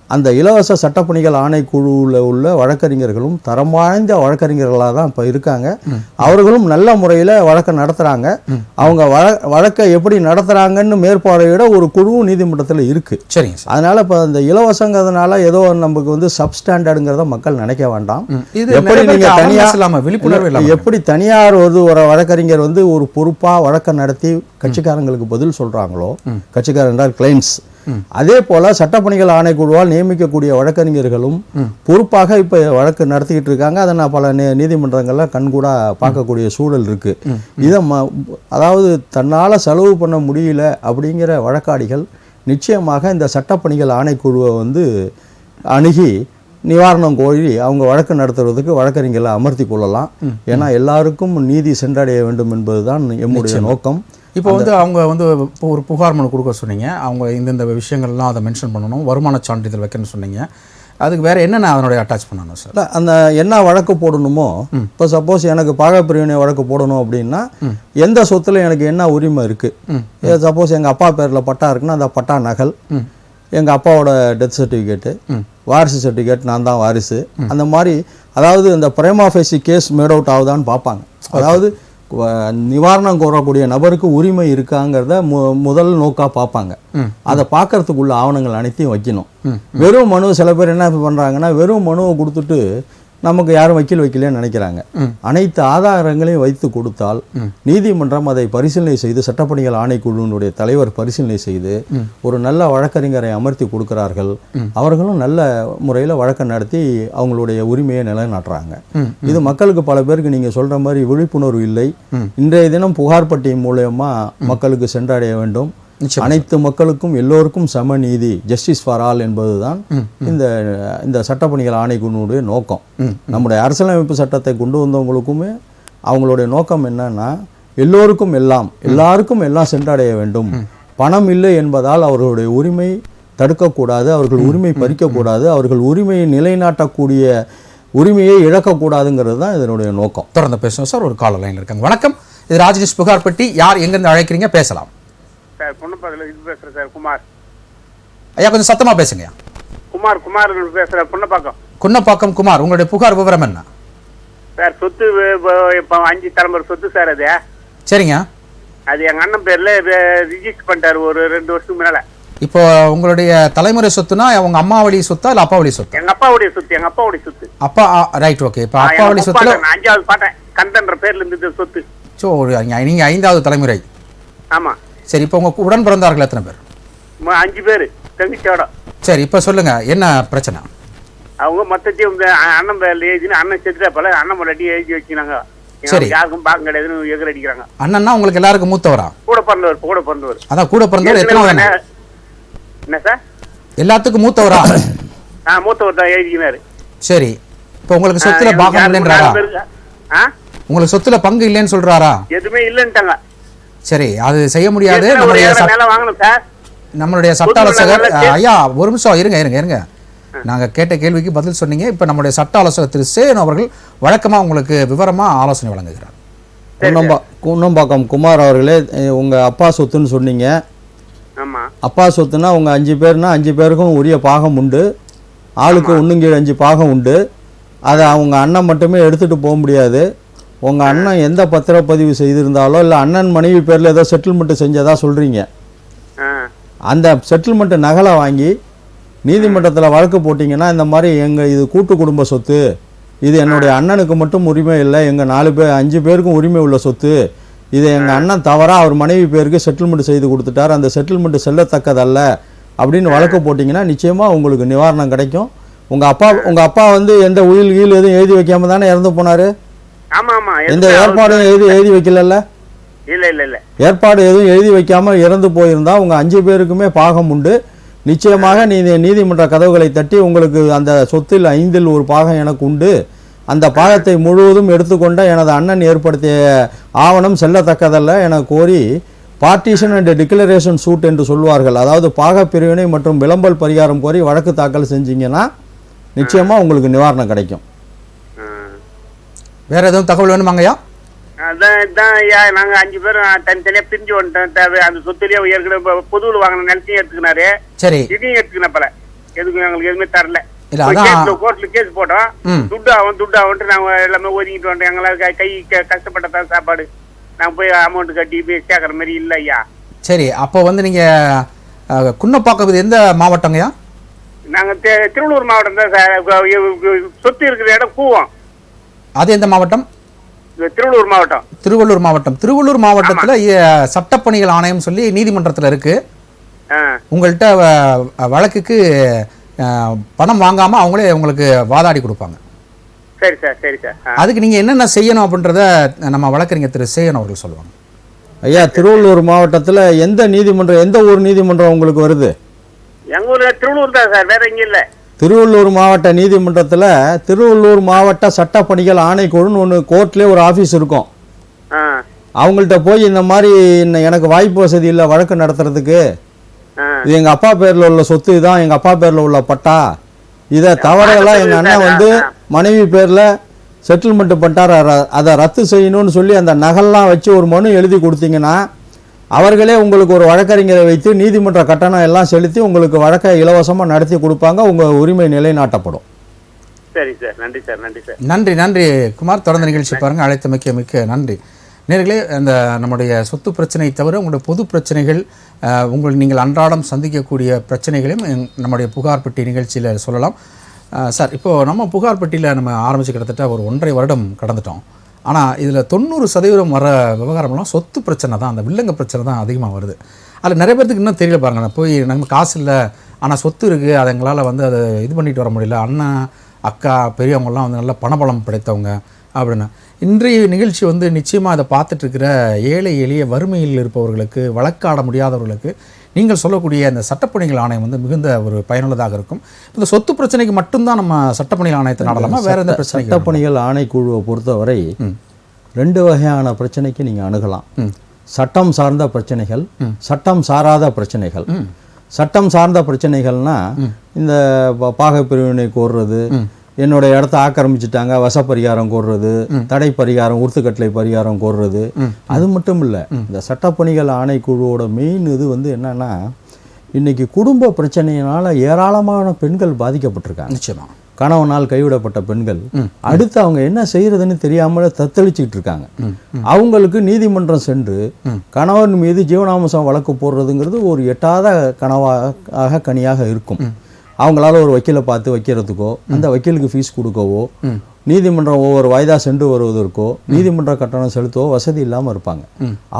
அந்த இலவச சட்டப்பணிகள் ஆணைக்குழுவில் உள்ள வழக்கறிஞர்களும் தரம் வாய்ந்த வழக்கறிஞர்களாக தான் இப்போ இருக்காங்க. அவர்களும் நல்ல முறையில் வழக்கை நடத்துகிறாங்க. அவங்க வழக்கை எப்படி நடத்துகிறாங்கன்னு மேற்பார்வையிட ஒரு குழுவும் நீதிமன்றத்தில் இருக்குது. சரிங்க. அதனால் இப்போ அந்த இலவசங்கிறதுனால ஏதோ நமக்கு வந்து சப்ஸ்டாண்டர்டுங்கிறத மக்கள் நினைக்க வேண்டாம். எப்படி நீங்கள் தனியாக எப்படி தனியார் ஒரு வழக்கறிஞர் வந்து ஒரு பொறுப்பாக வழக்கை நடத்தி கட்சிக்காரங்களுக்கு பதில் சொல்கிறாங்களோ, கட்சிக்காரர் என்றால் கிளைண்ட்ஸ், அதே போல சட்டப்பணிகள் ஆணைக்குழுவால் நியமிக்கக்கூடிய வழக்கறிஞர்களும் பொறுப்பாக இப்ப வழக்கு நடத்திக்கிட்டு இருக்காங்க. அதை நான் பல நீதிமன்றங்கள்ல கண்கூடா பார்க்கக்கூடிய சூழல் இருக்கு. இதை அதாவது தன்னால செலவு பண்ண முடியல அப்படிங்கிற வழக்காடிகள் நிச்சயமாக இந்த சட்டப்பணிகள் ஆணைக்குழுவை வந்து அணுகி நிவாரணம் கோரி அவங்க வழக்கு நடத்துறதுக்கு வழக்கறிஞர்களை அமர்த்தி கொள்ளலாம். ஏன்னா எல்லாருக்கும் நீதி சென்றடைய வேண்டும் என்பதுதான் எம்முடைய நோக்கம். இப்போ வந்து அவங்க வந்து இப்போ ஒரு புகார் மனு கொடுக்க சொன்னீங்க, அவங்க இந்த விஷயங்கள்லாம் அதை மென்ஷன் பண்ணணும், வருமான சான்றிதழ் வைக்கணும்னு சொன்னீங்க. அதுக்கு வேற என்னென்ன அதனுடைய அட்டாச் பண்ணணும் சார்? அந்த என்ன வழக்கு போடணுமோ, இப்போ சப்போஸ் எனக்கு பாகப்பிரிவினை வழக்கு போடணும் அப்படின்னா எந்த சொத்துல எனக்கு என்ன உரிமை இருக்கு, சப்போஸ் எங்கள் அப்பா பேரில் பட்டா இருக்குன்னா அந்த பட்டா நகல், எங்கள் அப்பாவோட டெத் சர்டிஃபிகேட்டு, வாரிசு சர்டிஃபிகேட், நான் தான் வாரிசு, அந்த மாதிரி அதாவது இந்த prima facie case made out ஆகுதான்னு பார்ப்பாங்க. அதாவது நிவாரணம் கோரக்கூடிய நபருக்கு உரிமை இருக்காங்கிறத முதல் நோக்கா பார்ப்பாங்க. அதை பார்க்கறதுக்குள்ள ஆவணங்கள் அனைத்தையும் வைக்கணும். வெறும் மனு, சில பேர் என்ன பண்றாங்கன்னா வெறும் மனுவை கொடுத்துட்டு நமக்கு யாரும் வக்கீல் வைக்கலன்னு நினைக்கிறாங்க. அனைத்து ஆதாரங்களையும் வைத்து கொடுத்தால் நீதிமன்றம் அதை பரிசீலனை செய்து, சட்டப்பணிகள் ஆணைக்குழுவினுடைய தலைவர் பரிசீலனை செய்து ஒரு நல்ல வழக்கறிஞரை அமர்த்தி கொடுக்கிறார்கள். அவர்களும் நல்ல முறையில் வழக்கை நடத்தி அவங்களுடைய உரிமையை நிலைநாட்டுறாங்க. இது மக்களுக்கு பல பேருக்கு நீங்க சொல்ற மாதிரி விழிப்புணர்வு இல்லை. இன்றைய தினம் புகார் பட்டியல் மூலமா மக்களுக்கு சென்றடைய வேண்டும். அனைத்து மக்களுக்கும் எல்லோருக்கும் சம நீதி, ஜஸ்டிஸ் ஃபார் ஆல் என்பதுதான் இந்த சட்டப்பணிகள் ஆணைக்குழுவுடைய நோக்கம். நம்முடைய அரசியலமைப்பு சட்டத்தை கொண்டு வந்தவங்களுக்குமே அவங்களுடைய நோக்கம் என்னன்னா எல்லோருக்கும் எல்லாருக்கும் எல்லாம் சென்றடைய வேண்டும். பணம் இல்லை என்பதால் அவர்களுடைய உரிமை தடுக்கக்கூடாது, அவர்கள் உரிமை பறிக்கக்கூடாது, அவர்கள் உரிமையை நிலைநாட்டக்கூடிய உரிமையை இழக்கக்கூடாதுங்கிறது தான் இதனுடைய நோக்கம். தொடர்ந்து பேசுவோம் சார். ஒரு காலர் லைன்ல இருக்காங்க. வணக்கம், இது ராஜேஷ் புகார் பெட்டி. யார் எங்கிருந்து அழைக்கிறீங்க? பேசலாம் சார். பொன்னப்பாக்கத்துல இது பேசுறேன் சார், குமார். ஐயா கொஞ்சம் சத்தமா பேசுங்க. குமார் பேசுறேன், பொன்னப்பாக்கம். குன்னப்பாக்கம் குமார், உங்களுடைய புகார் விவரம் என்ன சார்? சொத்து இப்போ 5 தலைமுறை சொத்து சார். அது சரிங்க. அது எங்க அண்ணன் பேர்ல ரிஜிஸ்டர் பண்ணிட்டாரு ஒரு 2 வருஷத்துக்கு முன்னால. இப்போ உங்களுடைய தலைமுறை சொத்துனா உங்க அம்மா வழி சொத்தா இல்ல அப்பா வழி சொத்து? எங்க அப்பாவுடைய சொத்து. அப்பா, ரைட், ஓகே. இப்போ அப்பா வழி சொத்துல 5வது பாட்டேன் கந்தன்ற பேர்ல இருந்தது சொத்து. சோ நீங்க 5வது தலைமுறை. ஆமா. சரி, இப்போ உங்க உடன் பிறந்தார்கள் எத்தனை பேர்? 5 பேர் தங்கச்சியோட. சரி, இப்போ சொல்லுங்க என்ன பிரச்சனை? அவங்க மொத்தத்தையும் அண்ணன் பேர்ல எழுதி, அண்ணன் செத்துட்டா போல அண்ணன் முன்னாடி எழுதி வச்சுனாங்க. சரி. யாருக்கும் பாக்கம் கிடையாதுன்னு எதிர் அடிக்கிறாங்க. அண்ணன்னா உங்களுக்கு எல்லாருக்கும் மூத்தவரா? கூட பிறந்தவர். அதான் கூட பிறந்தவர் எத்தனை? என்ன சார்? எல்லாத்துக்கும் மூத்தவரா? மூத்தவர் தான் எழுதினாரு. சரி, இப்போ உங்களுக்கு சொத்துல பாகம் இல்லைன்றாரா? உங்களுக்கு சொத்துல பங்கு இல்லைன்னு சொல்றாரா? எதுவுமே இல்லைன்ட்டாங்க. சரி, அது செய்ய முடியாது. நம்மளுடைய சட்ட ஆலோசகர் ஐயா ஒரு நிமிஷம் இருங்க. நாங்க கேட்ட கேள்விக்கு பதில் சொன்னீங்க. இப்ப நம்முடைய சட்ட ஆலோசகர் திரு சேன் அவர்கள் வழக்கமா உங்களுக்கு விவரமா ஆலோசனை வழங்குகிறார். குன்னம்பாக்கம் குமார் அவர்களே, உங்க அப்பா சொத்துன்னு சொன்னீங்க. ஆமா, அப்பா சொத்துனா உங்க 5 பேர்னா 5 பேருக்கும் உரிய பாகம் உண்டு. ஆளுக்கு 1/5 பாகம் உண்டு. அதை அவங்க அண்ணன் மட்டுமே எடுத்துட்டு போக முடியாது. உங்க அண்ணன் எந்த பத்திரப்பதிவு செய்திருந்தாலோ இல்லை அண்ணன் மனைவி பேர்ல ஏதோ செட்டில்மெண்ட் செஞ்சதா சொல்றீங்க. அந்த செட்டில்மெண்ட் நகலை வாங்கி நீதிமன்றத்தில் வழக்கு போட்டிங்கன்னா, இந்த மாதிரி இது கூட்டு குடும்ப சொத்து, இது என்னுடைய அண்ணனுக்கு மட்டும் உரிமை இல்லை, எங்கள் 5 பேருக்கும் உரிமை உள்ள சொத்து, இது எங்கள் அண்ணன் தவறாக அவர் மனைவி பேருக்கு செட்டில்மெண்ட் செய்து கொடுத்துட்டார், அந்த செட்டில்மெண்ட் செல்லத்தக்கதல்ல அப்படின்னு வழக்கு போட்டிங்கன்னா நிச்சயமாக உங்களுக்கு நிவாரணம் கிடைக்கும். உங்கள் அப்பா எந்த உயில் எதுவும் எழுதி வைக்காம தானே இறந்து போனார். எந்த ஏற்பாடும் எழுதி வைக்கல. இல்ல ஏற்பாடு எதுவும் எழுதி வைக்காம இறந்து போயிருந்தா உங்க 5 பேருக்குமே பாகம் உண்டு. நிச்சயமாக நீதிமன்ற கதவுகளை தட்டி உங்களுக்கு அந்த சொத்தில் 5இல் ஒரு பாகம் எனக்கு உண்டு, அந்த பாகத்தை முழுவதும் எடுத்துக்கொண்ட எனது அண்ணன் ஏற்படுத்திய ஆவணம் செல்லத்தக்கதல்ல என கோரி பார்ட்டிஷன் அண்ட் டிக்ளரேஷன் சூட் என்று சொல்வார்கள். அதாவது பாக பிரிவினை மற்றும் விளம்பல் பரிகாரம் கோரி வழக்கு தாக்கல் செஞ்சீங்கன்னா நிச்சயமா உங்களுக்கு நிவாரணம் கிடைக்கும். வேற எதுவும் தகவல் வேணுமாங்கய்யா? நாங்க 5 பேரும் தனித்தனியா பிரிஞ்சு வந்துட்டோம். அந்த சொத்துலயே ஏற்கனவே பொதுவில் வாங்கின நிலத்தையும் எடுத்துக்கினாரு. சரி, இதையும் எடுத்துக்கினப்பல எதுக்கும் எங்களுக்கு எதுவுமே தரல. கோர்ட்ல கேஸ் போட்டோம். துட்டு ஆகும்ட்டு நாங்க எல்லாமே ஒதுங்கிட்டு வந்தோம். எங்களால கை கஷ்டப்பட்டதான் சாப்பாடு. நாங்க போய் அமௌண்ட் கட்டி போய் சேர்க்கற மாதிரி இல்ல ஐயா. சரி, அப்போ நீங்க குன்னப்பாக்கம் எந்த மாவட்டங்கய்யா? நாங்க திருவள்ளூர் மாவட்டம் தான் சார். சொத்து இருக்கிற இடம் கூவம். அது எந்த மாவட்டம்? திருவள்ளூர் மாவட்டம். திருவள்ளூர் மாவட்டத்துல சட்டப்பணிகள் ஆணையம் சொல்லி நீதிமன்றத்துல இருக்கு. உங்கள்கிட்ட வழக்குக்கு பணம் வாங்காம அவங்களே உங்களுக்கு வாதாடி கொடுப்பாங்க. சரி சார், சரி சார். அதுக்கு நீங்க என்னென்ன செய்யணும் அப்படின்றத நம்ம வழக்கறிஞர் திரு சேயன் அவர்கள் சொல்லுவாங்க. ஐயா, திருவள்ளூர் மாவட்டத்துல எந்த ஊர் நீதிமன்றம் உங்களுக்கு வருது? எங்க ஊர்ல திருவள்ளூர் தான் சார், வேற எங்க இல்ல. திருவள்ளூர் மாவட்ட நீதிமன்றத்தில் திருவள்ளூர் மாவட்ட சட்டப்பணிகள் ஆணைக்குழுன்னு ஒன்று கோர்ட்லேயே ஒரு ஆஃபீஸ் இருக்கும். அவங்கள்ட்ட போய் இந்த மாதிரி எனக்கு வாய்ப்பு வசதி இல்லை வழக்கு நடத்துறதுக்கு, இது எங்கள் அப்பா பேரில் உள்ள சொத்து தான், எங்கள் அப்பா பேரில் உள்ள பட்டா, இதை தவறையெல்லாம் எங்கள் அண்ணன் மனைவி பேரில் செட்டில்மெண்ட் பண்ணிட்டார், அதை ரத்து செய்யணும்னு சொல்லி அந்த நகல்லாம் வச்சு ஒரு மனு எழுதி கொடுத்தீங்கன்னா அவர்களே உங்களுக்கு ஒரு வழக்கறிஞரை வைத்து நீதிமன்ற கட்டணம் எல்லாம் செலுத்தி உங்களுக்கு வழக்கை இலவசமாக நடத்தி கொடுப்பாங்க. உங்கள் உரிமை நிலைநாட்டப்படும். சரி சார், நன்றி சார். நன்றி சார். நன்றி குமார். தொடர்ந்து நிகழ்ச்சி பாருங்க. அழைத்த மிக்க நன்றி. நேர்களே, அந்த நம்முடைய சொத்து பிரச்சனை தவிர உங்களுடைய பொது பிரச்சனைகள், நீங்கள் அன்றாடம் சந்திக்கக்கூடிய பிரச்சனைகளையும் நம்முடைய புகார் பெட்டி நிகழ்ச்சியில் சொல்லலாம். சார், இப்போது நம்ம புகார் பெட்டியில் நம்ம ஆரம்பித்து கிட்டத்தட்ட ஒரு 1.5 வருடம் கடந்துட்டோம். ஆனால் இதில் 90% வர விவகாரம்லாம் சொத்து பிரச்சனை தான், அந்த வில்லங்க பிரச்சனை தான் அதிகமாக வருது. அதில் நிறைய பேர்த்துக்கு இன்னும் தெரியல பாருங்க. போய் நம்ம காசு இல்லை, ஆனால் சொத்து இருக்குது, அதை எங்களால் அதை இது பண்ணிட்டு வர முடியல, அண்ணன் அக்கா பெரியவங்கள்லாம் நல்ல பணபலம் படைத்தவங்க அப்படின்னு. இன்றைய நிகழ்ச்சி நிச்சயமாக அதை பார்த்துட்ருக்கிற ஏழை எளிய வறுமையில் இருப்பவர்களுக்கு, வழக்காட முடியாதவர்களுக்கு நீங்கள் சொல்லக்கூடிய அந்த சட்டப்பணிகள் ஆணையம் மிகுந்த ஒரு பயனுள்ளதாக இருக்கும். இந்த சொத்து பிரச்சனைக்கு மட்டும்தான் நம்ம சட்டப்பணிகள் ஆணையத்தை நாடலாமா, வேற எந்த பிரச்சனை? சட்டப்பணிகள் ஆணைக்குழுவை பொறுத்தவரை 2 வகையான பிரச்சனைக்கு நீங்கள் அணுகலாம். சட்டம் சார்ந்த பிரச்சனைகள், சட்டம் சாராத பிரச்சனைகள். சட்டம் சார்ந்த பிரச்சனைகள்னா இந்த பாகப்பிரிவினை கோர்றது, என்னோட இடத்த ஆக்கிரமிச்சிட்டாங்க வசப்பரிகாரம் கோர்றது, தடை பரிகாரம், உறுத்துக்கட்டளை பரிகாரம் கோர்றது. அது மட்டும் இல்லை, இந்த சட்டப்பணிகள் ஆணைக்குழுவோட மெயின் இது என்னன்னா, இன்னைக்கு குடும்ப பிரச்சனையினால ஏராளமான பெண்கள் பாதிக்கப்பட்டிருக்காங்க. நிச்சயமா கணவனால் கைவிடப்பட்ட பெண்கள் அடுத்து அவங்க என்ன செய்யறதுன்னு தெரியாம தத்தளிச்சுக்கிட்டு இருக்காங்க. அவங்களுக்கு நீதிமன்றம் சென்று கணவன் மீது ஜீவனாம்சம் வழக்கு போடுறதுங்கிறது ஒரு எட்டாத கனவாக கனியாக இருக்கும். அவங்களால ஒரு வக்கீலை பார்த்து வைக்கிறதுக்கோ அந்த வக்கீலுக்கு ஃபீஸ் கொடுக்கவோ நீதிமன்றம் ஒவ்வொரு வாய்தா சென்று வருவதற்கோ நீதிமன்ற கட்டணம் செலுத்தவோ வசதி இல்லாமல் இருப்பாங்க.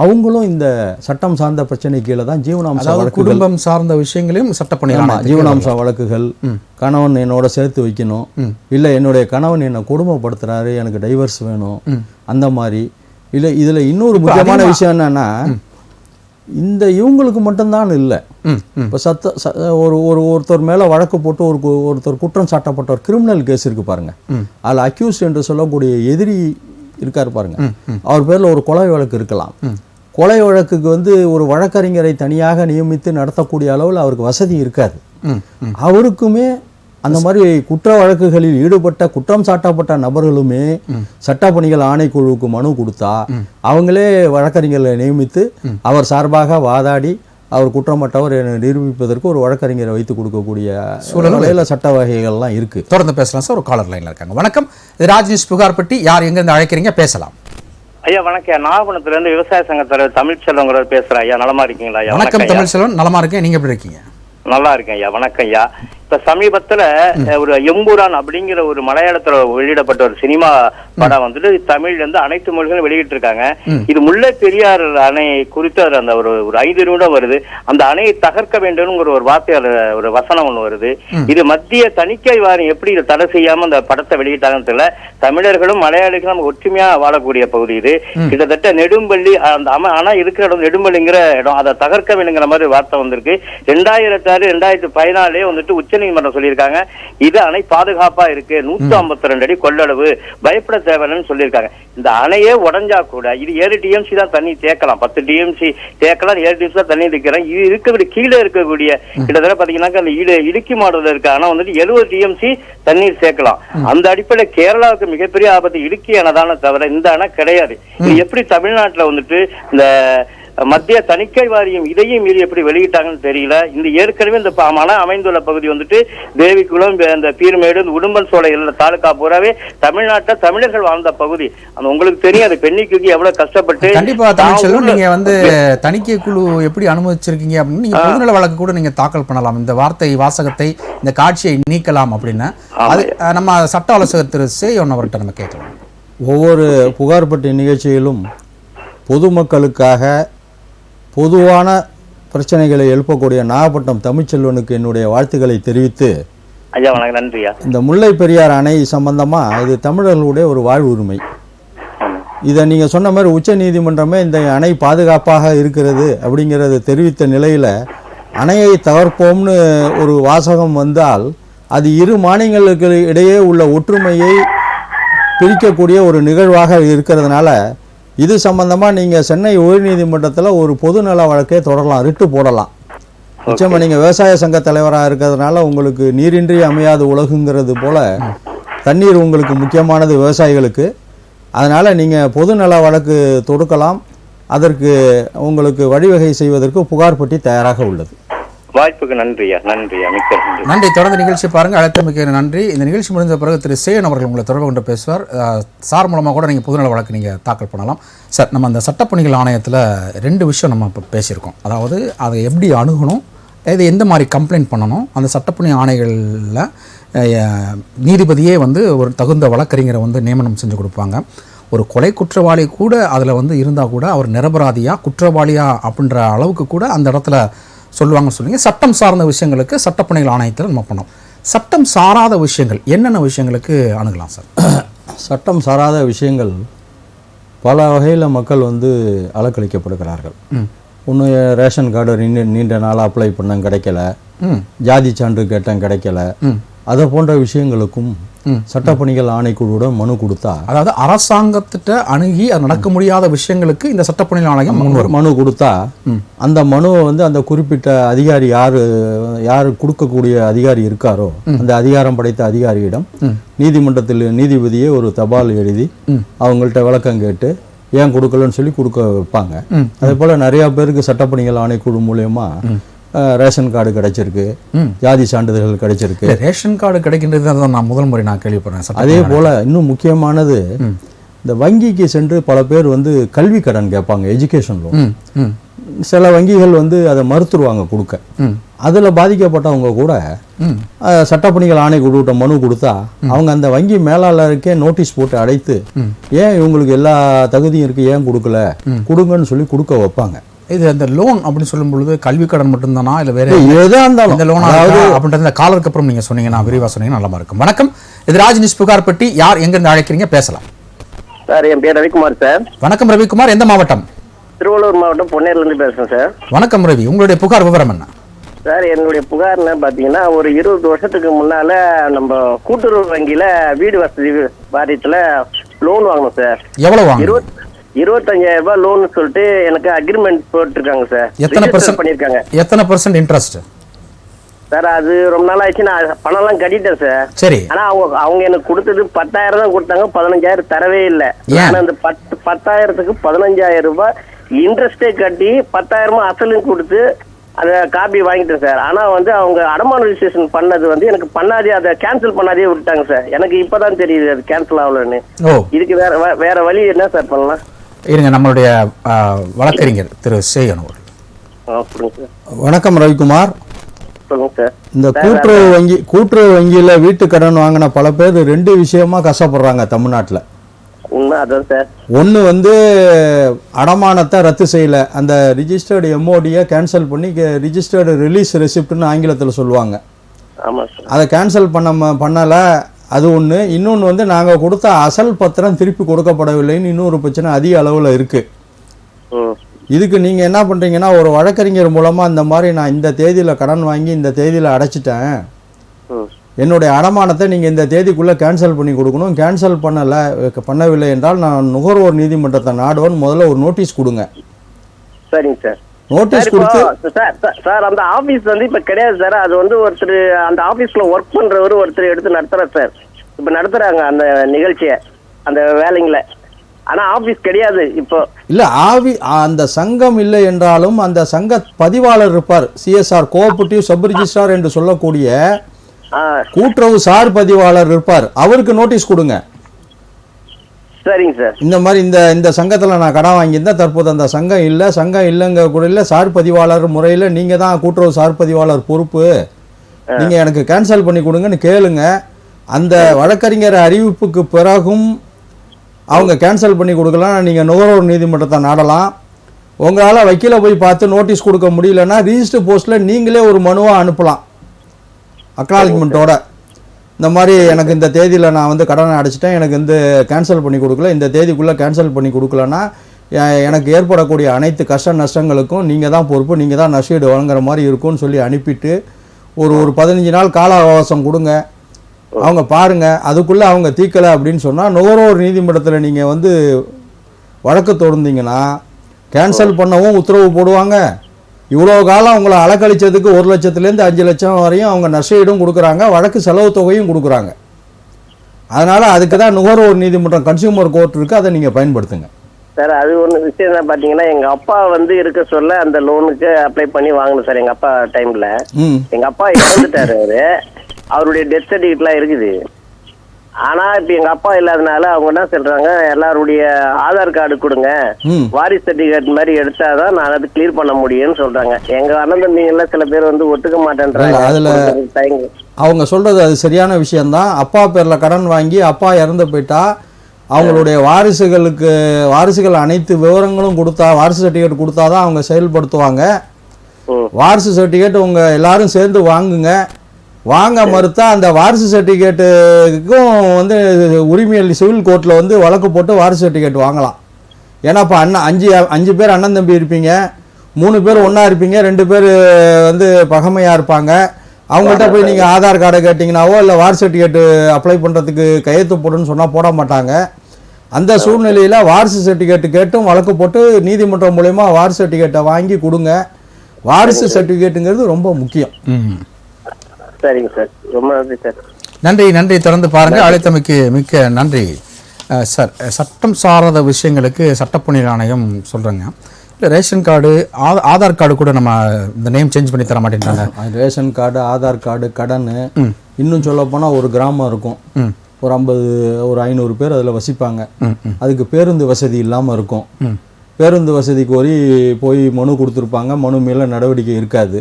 அவங்களும் இந்த சட்டம் சார்ந்த பிரச்சனை கீழே தான் ஜீவனாம்ச குடும்பம் சார்ந்த விஷயங்களையும் சட்டப்பணி ஜீவனாம்ச வழக்குகள், கணவன் என்னோட சேர்த்து வைக்கணும், இல்லை என்னுடைய கணவன் என்னை கொடுமைப்படுத்துறாரு எனக்கு டைவர்ஸ் வேணும், அந்த மாதிரி. இல்லை இதில் இன்னொரு முக்கியமான விஷயம் என்னன்னா, இந்த இவங்களுக்கு மட்டும்தான் இல்லை. இப்போ ஒருத்தர் மேலே வழக்கு போட்டு ஒருத்தர் குற்றம் சாட்டப்பட்ட ஒரு கிரிமினல் கேஸ் இருக்கு பாருங்க, அதில் அக்யூஸ்ட் என்று சொல்லக்கூடிய எதிரி இருக்காரு பாருங்க, அவர் பேரில் ஒரு கொலை வழக்கு இருக்கலாம். கொலை வழக்குக்கு ஒரு வழக்கறிஞரை தனியாக நியமித்து நடத்தக்கூடிய அளவில் அவருக்கு வசதி இருக்காது. அவருக்குமே அந்த மாதிரி குற்ற வழக்குகளில் ஈடுபட்ட குற்றம் சாட்டப்பட்ட நபர்களுமே சட்டப்பணிகள் ஆணைக்குழுவுக்கு மனு கொடுத்தா அவங்களே வழக்கறிஞர்களை நியமித்து அவர் சார்பாக வாதாடி அவர் குற்றமற்றவர் என நிரூபிப்பதற்கு ஒரு வழக்கறிஞரை வைத்து கொடுக்கக்கூடிய சூழலில் சட்ட வகைகள்லாம் இருக்கு. தொடர்ந்து பேசலாம் சார். ஒரு காலர் லைன்ல இருக்காங்க. வணக்கம், இது ராஜ்நியூஸ் புகார்பட்டி. யார் எங்கிருந்து அழைக்கிறீங்க? பேசலாம். ஐயா வணக்கம். நாகப்பட்டினத்துல இருந்து விவசாய சங்க தலைவர் தமிழ்ச்செல்வங்கிறவர் பேசுறேன். ஐயா நலமா இருக்கீங்களா? ஐயா வணக்கம் தமிழ்ச்செல்வன். நலமா இருக்கேன். நீங்க எப்படி இருக்கீங்க? நல்லா இருக்கேன் ஐயா. வணக்கம் ஐயா. இப்ப சமீபத்துல ஒரு எம்புரான் அப்படிங்கிற ஒரு மலையாளத்துல வெளியிடப்பட்ட ஒரு சினிமா படம் தமிழ்ல இருந்து அனைத்து மொழிகளும் வெளியிட்டு இருக்காங்க. இது முல்லை பெரியார் அணை குறித்து அந்த ஒரு 5 நிமிடம் வருது. அந்த அணையை தகர்க்க வேண்டும்ங்கிற ஒரு வார்த்தை, ஒரு வசனம் ஒண்ணு வருது. இது மத்திய தணிக்கை வாரியம் எப்படி இதை தடை செய்யாம அந்த படத்தை வெளியிட்டாங்கன்னு தெரியல. தமிழர்களும் மலையாளிகளும் நம்ம ஒற்றுமையா வாழக்கூடிய பகுதி இது. கிட்டத்தட்ட நெடும்பள்ளி அந்த அணை இருக்கிற இடம் நெடும்பள்ளிங்கிற இடம், அதை தகர்க்க வேண்டுங்கிற மாதிரி வார்த்தை வந்திருக்கு. 2006 2014 உச்ச நீதிமன்றம் சொல்லியிருக்காங்க இது அணை பாதுகாப்பா இருக்கு, 152 அடி கொள்ளளவு, பயப்பட தேவைன்னு சொல்லியிருக்காங்க. இந்த அணையே உடஞ்சா கூட இது 7 டிஎம்சி தான் தண்ணி தேக்கலாம், 10 டிஎம்சி தேக்கலாம், 7 டிஎம்சி தான் தண்ணி இருக்கிறேன். இது இருக்கக்கூடிய கீழே இருக்கக்கூடிய கிட்டத்தட்ட பாத்தீங்கன்னா அந்த இடுக்கி மாடல இருக்க அணை 70 டிஎம்சி தண்ணீர் சேர்க்கலாம். அந்த அடிப்படையில் கேரளாவுக்கு மிகப்பெரிய ஆபத்து இடுக்கி அணை தானே தவிர இந்த அணை கிடையாது. இது எப்படி தமிழ்நாட்டுல இந்த மத்திய தணிக்கை வாரியம் இதையும் மீறி எப்படி வெளியிட்டாங்கன்னு தெரியல. இந்த ஏற்கனவே இந்த மன அமைந்துள்ள பகுதி தேவிக்குளம், இந்த பீர்மேடு, உடும்பல் சோலை தாலுகா பூராவே தமிழ்நாட்டில் தமிழர்கள் வாழ்ந்த பகுதி. அந்த உங்களுக்கு தெரியும் அது பெண்ணிக்கு எவ்வளவு கஷ்டப்பட்டு. கண்டிப்பா தமிழ்ச்செல்வன், நீங்க தணிக்கை குழு எப்படி அனுமதிச்சிருக்கீங்க அப்படின்னு நீங்க பொதுநல வழக்கு கூட நீங்க தாக்கல் பண்ணலாம். இந்த வார்த்தை வாசகத்தை, இந்த காட்சியை நீக்கலாம் அப்படின்னு அது நம்ம சட்ட ஆலோசகர் திரு சேயோன் அவர்கிட்ட நம்ம கேட்கலாம். ஒவ்வொரு புகார்பட்டி நிகழ்ச்சியிலும் பொதுமக்களுக்காக பொதுவான பிரச்சனைகளை எழுப்பக்கூடிய நாகப்பட்டினம் தமிழ்ச்செல்வனுக்கு என்னுடைய வாழ்த்துக்களை தெரிவித்து, ஐயா வணக்கம். நன்றியா. இந்த முல்லை பெரியார் அணை சம்பந்தமா இது தமிழர்களுடைய ஒரு வாழ்வு உரிமை. இதை நீங்க சொன்ன மாதிரி உச்ச நீதிமன்றமே இந்த அணை பாதுகாப்பாக இருக்கிறது அப்படிங்கிறத தெரிவித்த நிலையில அணையை தகர்ப்போம்னு ஒரு வாசகம் வந்தால் அது இரு மாநிலங்களுக்கு இடையே உள்ள ஒற்றுமையை பிரிக்கக்கூடிய ஒரு நிகழ்வாக இருக்கிறதுனால இது சம்பந்தமா நீங்க சென்னை உயர்நீதிமன்றத்தில் ஒரு பொதுநல வழக்கை தொடரலாம், ரிட்டு போடலாம். நிச்சயமா நீங்க விவசாய சங்க தலைவராக இருக்கிறதுனால உங்களுக்கு நீரின்றி அமையாத உலகுங்கிறது போல தண்ணீர் உங்களுக்கு முக்கியமானது விவசாயிகளுக்கு. அதனால நீங்க பொதுநல வழக்கு தொடுக்கலாம். அதற்கு உங்களுக்கு வழிவகை செய்வதற்கு புகார்பட்டி தயாராக உள்ளது. வாய்ப்புக்கு நன்றியா. நன்றியா, மிக்க நன்றி. நன்றி. தொடர்ந்து நிகழ்ச்சி பாருங்க. அழைத்தமைக்கு நன்றி. இந்த நிகழ்ச்சி முடிஞ்ச பிறகு திரு சேயன் அவர்கள் உங்களை தொடர்பு கொண்டு பேசுவார். சார் மூலமாக கூட நீங்கள் பொதுநல வழக்கு நீங்கள் தாக்கல் பண்ணலாம். சார், நம்ம அந்த சட்டப்பணிகள் ஆணையத்தில் 2 விஷயம் நம்ம இப்போ பேசியிருக்கோம். அதாவது அதை எப்படி அணுகணும், இது எந்த மாதிரி கம்ப்ளைண்ட் பண்ணணும், அந்த சட்டப்பணி ஆணைகளில் நீதிபதியே ஒரு தகுந்த வழக்கறிஞரை நியமனம் செஞ்சு கொடுப்பாங்க. ஒரு கொலை குற்றவாளி கூட அதில் இருந்தால் கூட அவர் நிரபராதியா குற்றவாளியா அப்படின்ற அளவுக்கு கூட அந்த இடத்துல சொல்லுவாங்கன்னு சொல்லுங்க. சட்டம் சார்ந்த விஷயங்களுக்கு சட்டப்பணிகள் ஆணையத்தில் நம்ம பண்ணோம். சட்டம் சாராத விஷயங்கள் என்னென்ன விஷயங்களுக்கு அணுகலாம் சார்? சட்டம் சாராத விஷயங்கள் பல வகையில் மக்கள் அலக்களிக்கப்படுகிறார்கள். ஒன்று ரேஷன் கார்டு நீண்ட நாளாக அப்ளை பண்ண கிடைக்கல, ஜாதி சான்று கேட்டேன் கிடைக்கல, அதை போன்ற விஷயங்களுக்கும் சட்டப்பணிகள் ஆணைக்குழுவுடன் மனு கொடுத்தா, அதாவது அரசாங்கத்திட்ட அணுகி அது நடக்க முடியாத விஷயங்களுக்கு இந்த சட்டப்பணிகள் ஆணையம் மனு கொடுத்தா அந்த மனுவை அந்த குறிப்பிட்ட அதிகாரி யாரு கொடுக்கக்கூடிய அதிகாரி இருக்காரோ அந்த அதிகாரம் படைத்த அதிகாரியிடம் நீதிமன்றத்தில் நீதிபதியே ஒரு தபால் எழுதி அவங்கள்ட்ட விளக்கம் கேட்டு ஏன் கொடுக்கலன்னு சொல்லி கொடுக்க வைப்பாங்க. அதே போல நிறைய பேருக்கு சட்டப்பணிகள் ஆணைக்குழு மூலமா ரேஷன் கார்டு கிடைச்சிருக்கு, ஜாதி சான்றிதழ்கள் கிடைச்சிருக்கு. ரேஷன் கார்டு கிடைக்கின்றது நான் முதல் முறை நான் கேள்விப்படுறேன். அதே போல இன்னும் முக்கியமானது, இந்த வங்கிக்கு சென்று பல பேர் கல்வி கடன் கேட்பாங்க, எஜுகேஷன் லோன். சில வங்கிகள் அதை மறுத்துருவாங்க கொடுக்க. அதில் பாதிக்கப்பட்டவங்க கூட சட்டப்பணிகள் ஆணைக்குழுவிட்ட மனு கொடுத்தா அவங்க அந்த வங்கி மேலாளருக்கே நோட்டீஸ் போட்டு அடைத்து ஏன் இவங்களுக்கு எல்லா தகுதியும் இருக்குது ஏன் கொடுக்கல கொடுங்கன்னு சொல்லி கொடுக்க வைப்பாங்க. இது அந்த லோன் அப்படின்னு சொல்லும் பொழுது கல்வி கடன் மட்டும்தானா இல்லை வேற எதா இருந்தாலும் இந்த லோன் அப்படின்றது இந்த காலருக்கு அப்புறம் நீங்கள் சொன்னீங்கன்னா விரிவாக சொன்னீங்கன்னா நல்லா இருக்கும். வணக்கம், இது ராஜ்நிஷ் புகார்பட்டி. யார் எங்கேருந்து அழைக்கிறீங்க? பேசலாம் சார். என் பேர் ரவிக்குமார் சார். வணக்கம் ரவிக்குமார், எந்த மாவட்டம்? திருவள்ளூர் மாவட்டம் பொன்னேர்லேருந்து பேசுகிறேன் சார். வணக்கம் ரவி, உங்களுடைய புகார் விவரம் என்ன? சார், என்னுடைய புகார்னு பார்த்தீங்கன்னா ஒரு 20 வருஷத்துக்கு முன்னால நம்ம கூட்டுறவு வங்கியில் வீடு வசதி வாரியத்தில் லோன் வாங்கணும் சார். எவ்வளவு வாங்க? 25,000 ரூபாய் லோன் சொல்லிட்டு எனக்கு அக்ரிமெண்ட் போட்டிருக்காங்க சார். எத்தனை பர்சன்ட் பண்ணியிருக்காங்க? எத்தனை பர்சன்ட் இன்ட்ரெஸ்ட்? சார், அது ரொம்ப நாள் ஆச்சு. நான் பணம்லாம் கட்டிட்டேன் சார். சரி. ஆனா அவங்க எனக்கு கொடுத்தது 10,000 தான் கொடுத்தாங்க, 15,000 தரவே இல்லை. நான் அந்த 10,000க்கு 15,000 ரூபாய் இன்ட்ரெஸ்டே கட்டி 10,000 அசலும் கொடுத்து அதை காப்பி வாங்கிட்டேன் சார். ஆனா அவங்க அடமான ரிஜிஸ்ட்ரேஷன் பண்ணது எனக்கு பண்ணாதே, அதை கேன்சல் பண்ணாதே விட்டாங்க சார். எனக்கு இப்பதான் தெரியுது அது கேன்சல் ஆகலன்னு. இதுக்கு வேற வழி என்ன சார் பண்ணலாம்? இருங்க, நம்மளுடைய வழக்கறிஞர் திரு சேகன் அவர்கள். வணக்கம் ரவிக்குமார். இந்த கூட்டுறவு வங்கியில வீட்டு கடன் வாங்கின பல பேர் 2 விஷயமா கஷ்டப்படுறாங்க தமிழ்நாட்டில். ஒன்று அடமானத்தை ரத்து செய்யல, அந்த ரிஜிஸ்டர்டு எம்ஓடியை கேன்சல் பண்ணி ரிஜிஸ்டர்டு ரிலீஸ் ரெசிப்ட்னு ஆங்கிலத்தில் சொல்லுவாங்க, அதை கேன்சல் பண்ணலை. அது ஒன்று. இன்னொன்று நாங்கள் கொடுத்த அசல் பத்திரம் திருப்பி கொடுக்கப்படவில்லைன்னு இன்னொரு பிரச்சனை அதிக அளவில் இருக்குது. இதுக்கு நீங்கள் என்ன பண்ணுறீங்கன்னா, ஒரு வழக்கறிஞர் மூலமாக இந்த மாதிரி நான் இந்த தேதியில் கடன் வாங்கி இந்த தேதியில் அடைச்சிட்டேன், என்னுடைய அடமானத்தை நீங்கள் இந்த தேதிக்குள்ளே கேன்சல் பண்ணி கொடுக்கணும். கேன்சல் பண்ணவில்லை என்றால் நான் நுகர்வோர் நீதிமன்றத்தை நாடுவேன். முதல்ல ஒரு நோட்டீஸ் கொடுங்க. சரிங்க சார். நோட்டீஸ் கொடுத்து சார் அந்த ஆபீஸ் இப்ப கிடையாது சார். அது ஒருத்தர் அந்த ஆபீஸ்ல ஒர்க் பண்றவர் ஒருத்தர் எடுத்து நடத்துறாரு சார். இப்ப நடத்துறாங்க அந்த நிகழ்ச்சியை அந்த வேலைங்கள. ஆனா ஆபீஸ் கிடையாது இப்போ. இல்ல அந்த சங்கம் இல்லை என்றாலும் அந்த சங்க பதிவாளர் இருப்பார், சிஎஸ்ஆர் கோஆபரேட்டிவ் சப் ரிஜிஸ்ட்ரார் என்று சொல்லக்கூடிய கூட்டுறவு சார் பதிவாளர் இருப்பார், அவருக்கு நோட்டீஸ் கொடுங்க. சரிங்க சார். இந்த மாதிரி இந்த சங்கத்தில் நான் கடன் வாங்கியிருந்தேன், தற்போது அந்த சங்கம் இல்லைங்க கூட இல்லை, சார் பதிவாளர் முறையில் நீங்கள் தான் கூட்டுறவு சார் பதிவாளர் பொறுப்பு, நீங்கள் எனக்கு கேன்சல் பண்ணி கொடுங்கன்னு கேளுங்க. அந்த வழக்கறிஞர் அறிவிப்புக்கு பிறகும் அவங்க கேன்சல் பண்ணி கொடுக்கலாம், நீங்கள் நுகர்வோர் நீதிமன்றத்தை நாடலாம். உங்களால் வக்கீலை போய் பார்த்து நோட்டீஸ் கொடுக்க முடியலன்னா ரிஜிஸ்டர் போஸ்ட்டில் நீங்களே ஒரு மனுவாக அனுப்பலாம் அக்னாலஜ்மெண்ட்டோட. இந்த மாதிரி எனக்கு இந்த தேதியில் நான் கடனை அடைச்சிட்டேன், எனக்கு கேன்சல் பண்ணி கொடுக்கல, இந்த தேதிக்குள்ளே கேன்சல் பண்ணி கொடுக்கலன்னா எனக்கு ஏற்படக்கூடிய அனைத்து கஷ்ட நஷ்டங்களுக்கும் நீங்கள் தான் பொறுப்பு, நீங்கள் தான் நஷ்டீடு வழங்குற மாதிரி இருக்கும்னு சொல்லி அனுப்பிட்டு ஒரு 15 நாள் கால அவகாசம் கொடுங்க. அவங்க பாருங்கள், அதுக்குள்ளே அவங்க தீர்க்கலை அப்படின்னு சொன்னால் நுகர்வோர் நீதிமன்றத்தில் நீங்கள் வழக்கு தொடர்ந்தீங்கன்னா கேன்சல் பண்ணவும் உத்தரவு போடுவாங்க. இவ்வளோ காலம் அவங்கள அலக்கழிச்சதுக்கு 1 லட்சத்துலேருந்து 5 லட்சம் வரையும் அவங்க நஷ்டஈடும் கொடுக்குறாங்க, வழக்கு செலவு தொகையும் கொடுக்குறாங்க. அதனால் அதுக்கு தான் நுகர்வோர் நீதிமன்றம் கன்சியூமர் கோர்ட் இருக்குது, அதை நீங்கள் பயன்படுத்துங்க சார். அது ஒன்று விஷயம் என்ன பார்த்தீங்கன்னா, எங்கள் அப்பா இருக்க சொல்ல அந்த லோனுக்கு அப்ளை பண்ணி வாங்கணும் சார். எங்கள் அப்பா டைமில் எங்கள் அப்பா இறந்துட்டார், அவருடைய டெத் சர்டிஃபிகேட்லாம் இருக்குது. ஆனால் இப்போ எங்கள் அப்பா இல்லாதனால அவங்க என்ன சொல்கிறாங்க, எல்லாருடைய ஆதார் கார்டு கொடுங்க, வாரிசு சர்டிஃபிகேட் மாதிரி எடுத்தாதான் நான் அதை கிளியர் பண்ண முடியும்னு சொல்கிறாங்க. எங்கள் அண்ணன் தம்பிங்கெல்லாம் சில பேர் ஒத்துக்க மாட்டேன்றாங்க. அதில் அவங்க சொல்கிறது அது சரியான விஷயந்தான். அப்பா பேரில் கடன் வாங்கி அப்பா இறந்து போயிட்டா அவங்களுடைய வாரிசுகள் அனைத்து விவரங்களும் கொடுத்தா, வாரிசு சர்டிஃபிகேட் கொடுத்தா தான் அவங்க செயல்படுத்துவாங்க. வாரிசு சர்டிஃபிகேட் உங்கள் எல்லாரும் சேர்ந்து வாங்குங்க. வாங்க மறுத்தா அந்த வாரிசு சர்டிஃபிகேட்டுக்கும் உரிமையல் சிவில் கோர்ட்டில் வழக்கு போட்டு வாரிசு சர்டிஃபிகேட் வாங்கலாம். ஏன்னா இப்போ அஞ்சு பேர் அண்ணன் தம்பி இருப்பீங்க, 3 பேர் ஒன்றா இருப்பீங்க, 2 பேர் பகமையாக இருப்பாங்க. அவங்கள்ட்ட போய் நீங்கள் ஆதார் கார்டை கேட்டிங்கனாவோ இல்லை வாரிசு சர்டிஃபிகேட்டு அப்ளை பண்ணுறதுக்கு கையெழுத்து போடுன்னு சொன்னால் போட மாட்டாங்க. அந்த சூழ்நிலையில் வாரிசு சர்டிஃபிகேட்டு கேட்டும் வழக்கு போட்டு நீதிமன்றம் மூலயமா வாரிசு சர்டிஃபிகேட்டை வாங்கி கொடுங்க. வாரிசு சர்டிஃபிகேட்டுங்கிறது ரொம்ப முக்கியம். சரிங்க சார், ரொம்ப நன்றி சார். நன்றி. தொடர்ந்து பாருங்க. அழைத்தமைக்கு மிக்க நன்றி சார். சட்டம் சாராத விஷயங்களுக்கு சட்டப்பணிகள் ஆணையம் சொல்றேங்க. இல்லை ரேஷன் கார்டு, ஆதார் கார்டு கூட நம்ம இந்த நேம் சேஞ்ச் பண்ணி தர மாட்டேன்றாங்க. ரேஷன் கார்டு, ஆதார் கார்டு, கடன், இன்னும் சொல்ல போனால் ஒரு கிராமம் இருக்கும், ஒரு 500 பேர் அதில் வசிப்பாங்க, அதுக்கு பேருந்து வசதி இல்லாமல் இருக்கும். பேருந்து வசதி கோரி போய் மனு கொடுத்துருப்பாங்க, மனு மேலே நடவடிக்கை இருக்காது.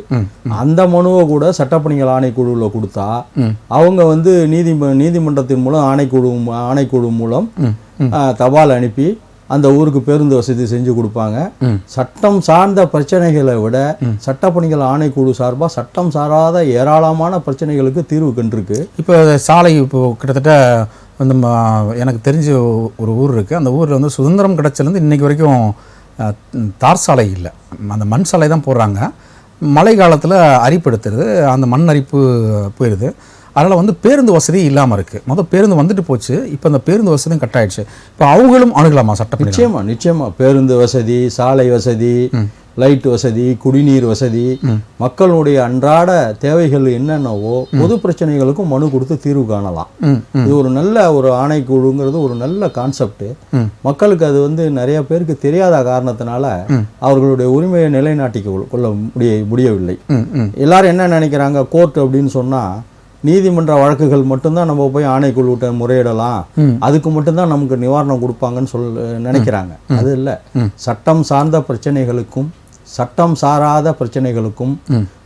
அந்த மனுவை கூட சட்டப்பணிகள் ஆணைக்குழுவில் கொடுத்தா அவங்க வந்து நீதிமன்றத்தின் மூலம் ஆணைக்குழு மூலம் தபால் அனுப்பி அந்த ஊருக்கு பேருந்து வசதி செஞ்சு கொடுப்பாங்க. சட்டம் சார்ந்த பிரச்சனைகளை விட சட்டப்பணிகள் ஆணைக்குழு சார்பாக சட்டம் சாராத ஏராளமான பிரச்சனைகளுக்கு தீர்வு கண்டிருக்கு. இப்போ சாலை இப்போ கிட்டத்தட்ட வந்து எனக்கு தெரிஞ்ச ஒரு ஊர் இருக்குது. அந்த ஊரில் வந்து சுதந்திரம் கிடச்சிலேருந்து இன்றைக்கி வரைக்கும் தார் சாலை இல்லை, அந்த மண் சாலை தான் போடுறாங்க. மழை காலத்தில் அரிப்படுத்துறது, அந்த மண் அரிப்பு போயிடுது. அதனால் வந்து பேருந்து வசதி இல்லாமல் இருக்குது. பேருந்து வந்துட்டு போச்சு, இப்போ அந்த பேருந்து வசதியும் கட் ஆயிடுச்சு. இப்போ அவங்களும் அணுகலாமா சட்டம்? நிச்சயமாக பேருந்து வசதி, சாலை வசதி, லைட் வசதி, குடிநீர் வசதி, மக்களுடைய அன்றாட தேவைகள் என்னென்னவோ பொது பிரச்சனைகளுக்கும் மனு கொடுத்து தீர்வு காணலாம். இது ஒரு நல்ல ஒரு ஆணைக்குழுங்கிறது ஒரு நல்ல கான்செப்ட். மக்களுக்கு அது வந்து நிறைய பேருக்கு தெரியாத காரணத்தினால அவர்களுடைய உரிமையை நிலைநாட்டிக்க கொள்ள முடியவில்லை. எல்லாரும் என்ன நினைக்கிறாங்க, கோர்ட் அப்படின்னு சொன்னா நீதிமன்ற வழக்குகள் மட்டும்தான் நம்ம போய் ஆணைக்குழுவிட்ட முறையிடலாம், அதுக்கு மட்டும்தான் நமக்கு நிவாரணம் கொடுப்பாங்கன்னு நினைக்கிறாங்க. அது இல்லை. சட்டம் சார்ந்த பிரச்சனைகளுக்கும் சட்டம் சாராத பிரச்சனைகளுக்கும்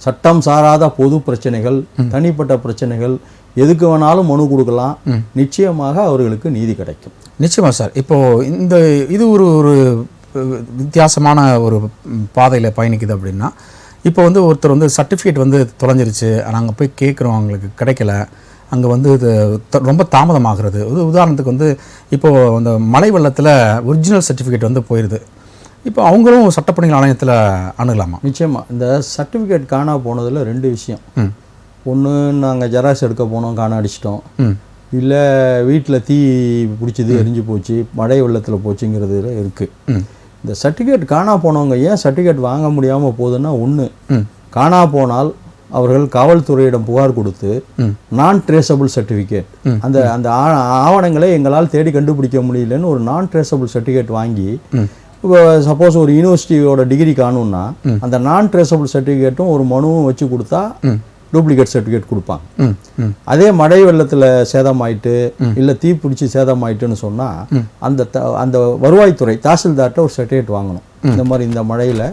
சட்டம் சாராத பொது பிரச்சனைகள், தனிப்பட்ட பிரச்சனைகள் எதுக்கு வேணாலும் மனு கொடுக்கலாம். நிச்சயமாக அவர்களுக்கு நீதி கிடைக்கும். நிச்சயமா சார். இப்போது இது ஒரு வித்தியாசமான ஒரு பாதையில் பயணிக்குது. அப்படின்னா இப்போ வந்து ஒருத்தர் வந்து சர்டிஃபிகேட் வந்து தொலைஞ்சிருச்சு, நாங்கள் போய் கேட்குறோம், அவங்களுக்கு கிடைக்கல, அங்கே வந்து இது ரொம்ப தாமதமாகிறது. உதாரணத்துக்கு வந்து இப்போது அந்த மழை வெள்ளத்தில் ஒரிஜினல் சர்டிஃபிகேட் வந்து போயிடுது. இப்போ அவங்களும் சட்டப்பணிகள் ஆணையத்தில் அணுகலாமா? நிச்சயமாக. இந்த சர்டிஃபிகேட் காணா போனதில் 2 விஷயம். ஒன்று, நாங்கள் ஜெராக்ஸ் எடுக்க போனோம், காண அடிச்சிட்டோம். இல்லை வீட்டில் தீ பிடிச்சது, எரிஞ்சு போச்சு, மழை வெள்ளத்தில் போச்சுங்கிறது இருக்குது. இந்த சர்டிஃபிகேட் காணா போனவங்க ஏன் சர்டிஃபிகேட் வாங்க முடியாமல் போகுதுன்னா, ஒன்று, காணா போனால் அவர்கள் காவல்துறையிடம் புகார் கொடுத்து நான் ட்ரேசபிள் சர்டிஃபிகேட், அந்த ஆவணங்களை எங்களால் தேடி கண்டுபிடிக்க முடியலன்னு ஒரு நான் ட்ரேசபிள் சர்டிஃபிகேட் வாங்கி, இப்போ சப்போஸ் ஒரு யூனிவர்சிட்டியோட டிகிரி காணும்னா அந்த நான் ட்ரேசபிள் சர்டிஃபிகேட்டும் ஒரு மனுவும் வச்சு கொடுத்தா டூப்ளிகேட் சர்டிஃபிகேட் கொடுப்பாங்க. அதே மழை வெள்ளத்தில் சேதமாயிட்டு இல்லை தீ பிடிச்சி சேதமாயிட்டுன்னு சொன்னால் அந்த வருவாய்த்துறை தாசில்தார்ட்ட ஒரு சர்டிஃபிகேட் வாங்கணும். இந்த மாதிரி இந்த மழையில்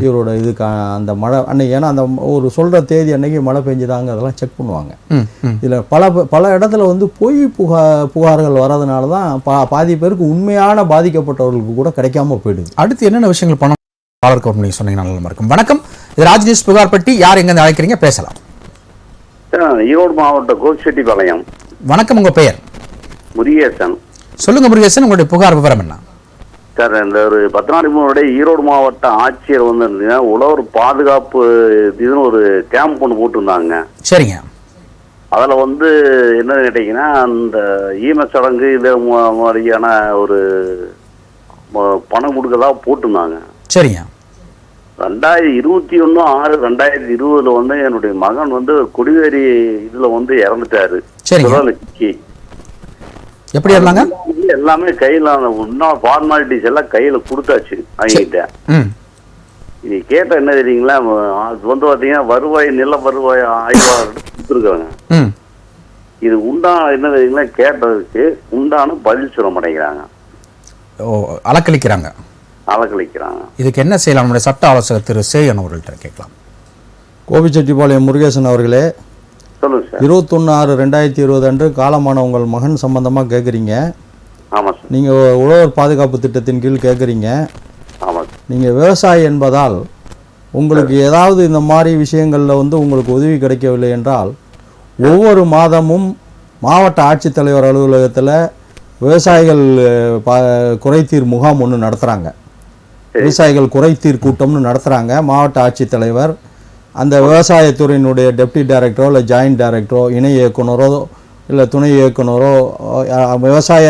இவரோட இதுக்கு அந்த மழை அன்னைக்கு, ஏன்னா அந்த ஒரு சொல்கிற தேதி அன்னைக்கு மழை பெஞ்சுதாங்க, அதெல்லாம் செக் பண்ணுவாங்க. இதில் பல இடத்துல வந்து பொய் புகார்கள் வர்றதுனால தான் பாதி பேருக்கு உண்மையான பாதிக்கப்பட்டவர்களுக்கு கூட கிடைக்காம போயிடுது. அடுத்து என்னென்ன விஷயங்கள் பணம் நீங்கள் சொன்னீங்கன்னா நல்லா இருக்கும். வணக்கம், இது ராஜ்நியூஸ் புகார்பட்டி. யார் எங்கேருந்து அழைக்கிறீங்க? பேசலாம். ஈரோடு மாவட்டம் கோபிச்செட்டிப்பாளையம். வணக்கம், உங்க பெயர்? முருகேசன். சொல்லுங்க முருகேசன், உங்களுடைய புகார் விவரம் என்ன? சார், இந்த ஒரு 10 நாளைக்கு முன்னாடி ஈரோடு மாவட்ட ஆட்சியர் வந்து உழவர் பாதுகாப்பு இதுன்னு ஒரு கேம்ப் ஒன்று போட்டிருந்தாங்க. சரிங்க. அதில் வந்து என்ன கேட்டீங்கன்னா, அந்த ஈம சடங்கு இது மாதிரியான ஒரு பணம் கொடுக்கறதா போட்டிருந்தாங்க. சரிங்க. 2021/6/2020 வந்து என்னுடைய மகன் வந்து கொடிவேரி இதுல வந்து இறந்துட்டாரு. எப்படி இருந்தாங்க? எல்லாமே கையில ஃபார்மாலிட்டிஸ் எல்லாம் கையில கொடுத்தாச்சு அவங்கிட்ட. இது கேட்ட என்ன தெரியுங்களா, அது வந்து பாத்தீங்கன்னா நில வருவாய் ஆய்வாளர் கொடுத்துருக்காங்க. இது உண்டான என்ன தெரியுங்களா, கேட்டதுக்கு உண்டான பதில் சொல்ல மாட்டேங்கிறாங்க, அலக்களிக்கிறாங்க. இதுக்கு என்ன செய்யலாம்? நம்முடைய சட்ட ஆலோசகர் திரு சேயன் அவர்கள்ட்ட கேட்கலாம். கோபிச்செட்டிப்பாளையம் முருகேசன் அவர்களே, 21/6/2020 அன்று காலமான உங்கள் மகன் சம்பந்தமாக கேட்குறீங்க. நீங்கள் உழவர் பாதுகாப்பு திட்டத்தின் கீழ் கேட்குறீங்க. நீங்கள் விவசாயி என்பதால் உங்களுக்கு ஏதாவது இந்த மாதிரி விஷயங்களில் வந்து உங்களுக்கு உதவி கிடைக்கவில்லை என்றால், ஒவ்வொரு மாதமும் மாவட்ட ஆட்சித்தலைவர் அலுவலகத்தில் விவசாயிகள் குறைதீர் முகாம் ஒன்று நடத்துகிறாங்க. விவசாயிகள் குறைதீர் கூட்டம்னு நடத்துகிறாங்க. மாவட்ட ஆட்சித்தலைவர் அந்த விவசாயத்துறையினுடைய டெப்டி டைரக்டரோ இல்லை ஜாயிண்ட் டைரக்டரோ இணை இயக்குனரோ இல்லை துணை இயக்குனரோ விவசாய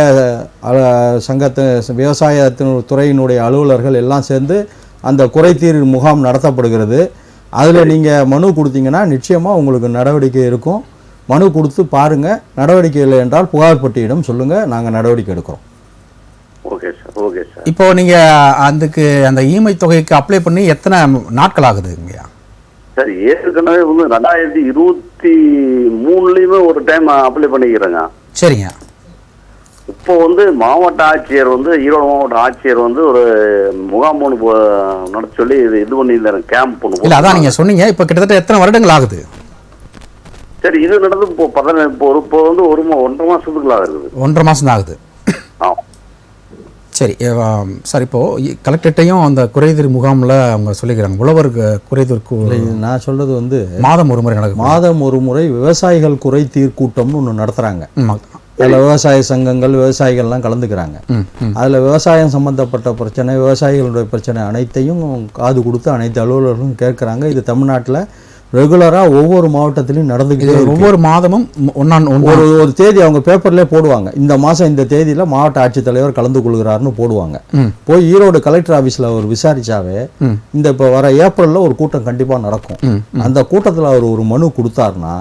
விவசாயத்தின் துறையினுடைய அலுவலர்கள் எல்லாம் சேர்ந்து அந்த குறைதீர் முகாம் நடத்தப்படுகிறது. அதில் நீங்கள் மனு கொடுத்தீங்கன்னா நிச்சயமாக உங்களுக்கு நடவடிக்கை இருக்கும். மனு கொடுத்து பாருங்கள். நடவடிக்கை இல்லை என்றால் புகார் பட்டியிடம் சொல்லுங்கள், நாங்கள் நடவடிக்கை எடுக்கிறோம். இப்போ நீங்கள் அந்த ஈமை தொகைக்கு அப்ளை பண்ணி எத்தனை நாட்கள் ஆகுதுங்கய்யா? சார், ஏற்கனவே வந்து 2023லயுமே ஒரு டைம் அப்ளை பண்ணிக்கிறேங்க. சரிங்க. இப்போ வந்து மாவட்ட ஆட்சியர் வந்து ஈரோடு மாவட்ட ஆட்சியர் வந்து ஒரு முகாம் ஒன்று நடத்த சொல்லி இது பண்ணியிருந்தாரு, கேம்ப் ஒன்று. இல்லை, அதான் நீங்கள் சொன்னீங்க. இப்போ கிட்டத்தட்ட எத்தனை வருடங்கள் ஆகுது? சரி, இது நடந்து இப்போ இப்போ வந்து 1.5 மாசத்துக்குள்ள இருக்குது. 1.5 மாதம் தான் ஆகுது. சரி சார், இப்போது கலெக்டர்கிட்டையும் அந்த குறைதீர் முகாமில் அவங்க சொல்லிக்கிறாங்க, உழவர் குறைதீர். நான் சொல்கிறது வந்து மாதம் ஒரு முறை நடக்கும். மாதம் ஒரு முறை விவசாயிகள் குறை தீர் கூட்டம்னு ஒன்று நடத்துகிறாங்க. அதில் விவசாய சங்கங்கள், விவசாயிகள்லாம் கலந்துக்கிறாங்க. அதில் விவசாயம் சம்மந்தப்பட்ட பிரச்சனை, விவசாயிகளுடைய பிரச்சனை அனைத்தையும் காது கொடுத்து அனைத்து அலுவலர்களும் கேட்குறாங்க. இது தமிழ்நாட்டில் ரெகுலராக ஒவ்வொரு மாவட்டத்திலையும் நடந்துக்கிட்டு ஒவ்வொரு மாதமும் ஒரு தேதி அவங்க பேப்பர்லேயே போடுவாங்க. இந்த மாதம் இந்த தேதியில் மாவட்ட ஆட்சித்தலைவர் கலந்து கொள்கிறாருன்னு போடுவாங்க. போய் ஈரோடு கலெக்டர் ஆஃபீஸில் அவர் விசாரிச்சாவே இந்த இப்போ வர ஏப்ரலில் ஒரு கூட்டம் கண்டிப்பாக நடக்கும். அந்த கூட்டத்தில் அவர் ஒரு மனு கொடுத்தாருன்னா,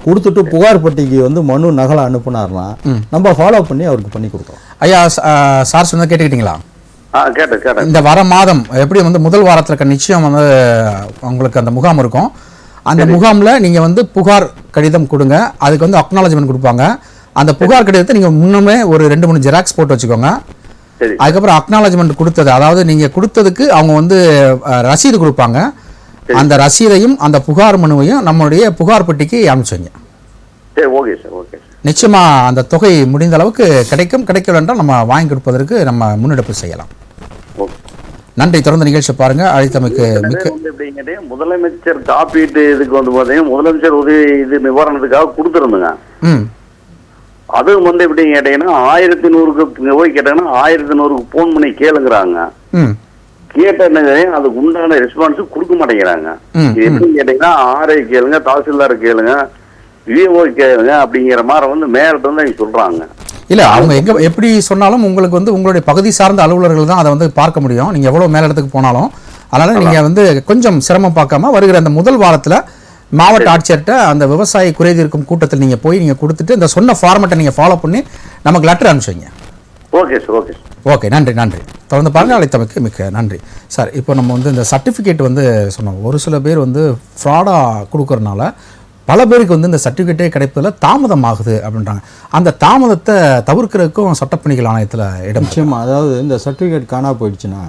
கொடுத்துட்டு புகார் பட்டிக்கு வந்து மனு நகலை அனுப்புனார்னா நம்ம ஃபாலோ பண்ணி அவருக்கு பண்ணி கொடுக்குறோம். ஐயா, சார் சொன்னதை கேட்டுக்கிட்டீங்களா? கேட்டேன். இந்த வர மாதம் எப்படி வந்து முதல் வாரத்தில் நிச்சயம் வந்து உங்களுக்கு அந்த முகாம் இருக்கும். அந்த முகாமில் நீங்கள் வந்து புகார் கடிதம் கொடுங்க. அதுக்கு வந்து அக்னாலஜ்மெண்ட் கொடுப்பாங்க. அந்த புகார் கடிதத்தை நீங்கள் முன்னமே ஒரு 2-3 ஜெராக்ஸ் போட்டு வச்சுக்கோங்க. அதுக்கப்புறம் அக்னாலஜ்மெண்ட் கொடுத்தது, அதாவது நீங்கள் கொடுத்ததுக்கு அவங்க வந்து ரசீது கொடுப்பாங்க. அந்த ரசீதையும் அந்த புகார் மனுவையும் நம்மளுடைய புகார் பெட்டிக்கு அனுப்பிச்சுங்க. நிச்சயமா அந்த தொகை முடிந்த அளவுக்கு கிடைக்கல என்றால் நம்ம வாங்கி கொடுப்பதற்கு நம்ம முன்னெடுப்பு செய்யலாம். நன்றி. தொடர்ந்து நிகழ்ச்சி பாருங்க. அழைத்தமைக்கு மிக்க. முதலமைச்சர் காப்பீட்டு இதுக்கு வந்து பாத்தீங்கன்னா முதலமைச்சர் உதவி இது நிவாரணத்துக்காக கொடுத்துருந்துங்க. அது வந்து எப்படி கேட்டீங்கன்னா 1100க்கு போய் கேட்டாங்கன்னா 1100க்கு போன் பண்ணி கேளுங்கிறாங்க. கேட்ட அதுக்கு உண்டான ரெஸ்பான்ஸ் கொடுக்க மாட்டேங்கிறாங்க. எப்படின்னு கேட்டீங்கன்னா RI கேளுங்க, தாசில்தார் கேளுங்க, VO கேளுங்க அப்படிங்கிற மாதிரி வந்து மேலிட்ட வந்து சொல்றாங்க. இல்லை, அவங்க எப்படி சொன்னாலும் உங்களுக்கு வந்து உங்களுடைய பகுதி சார்ந்த அலுவலர்கள் தான் அதை வந்து பார்க்க முடியும், நீங்கள் எவ்வளோ மேலிடத்துக்கு போனாலும். அதனால் நீங்கள் வந்து கொஞ்சம் சிரமம் பார்க்காம வருகிற அந்த முதல் வாரத்தில் மாவட்ட ஆட்சியர்கிட்ட அந்த விவசாய குறைதீர்க்கும் கூட்டத்தில் நீங்கள் போய் நீங்கள் கொடுத்துட்டு இந்த சொன்ன ஃபார்மெட்டை நீங்கள் ஃபாலோ பண்ணி நமக்கு லெட்டர் அனுப்பிச்சிங்க. ஓகே, நன்றி. தொடர்ந்து பாருங்க. அழைத்தமைக்கு மிக்க நன்றி சார். இப்போ நம்ம வந்து இந்த சர்டிஃபிகேட் வந்து சொன்னோம், ஒரு சில பேர் வந்து ஃப்ராடாக கொடுக்கறனால பல பேருக்கு வந்து இந்த சர்டிஃபிகேட்டே கிடைப்பதில் தாமதம் ஆகுது அப்படின்றாங்க. அந்த தாமதத்தை தவிர்க்கிறதுக்கும் சட்டப்பணிகள் ஆணையத்தில் இடம். நிச்சயமாக, அதாவது இந்த சர்டிஃபிகேட் காணா போயிடுச்சுன்னா,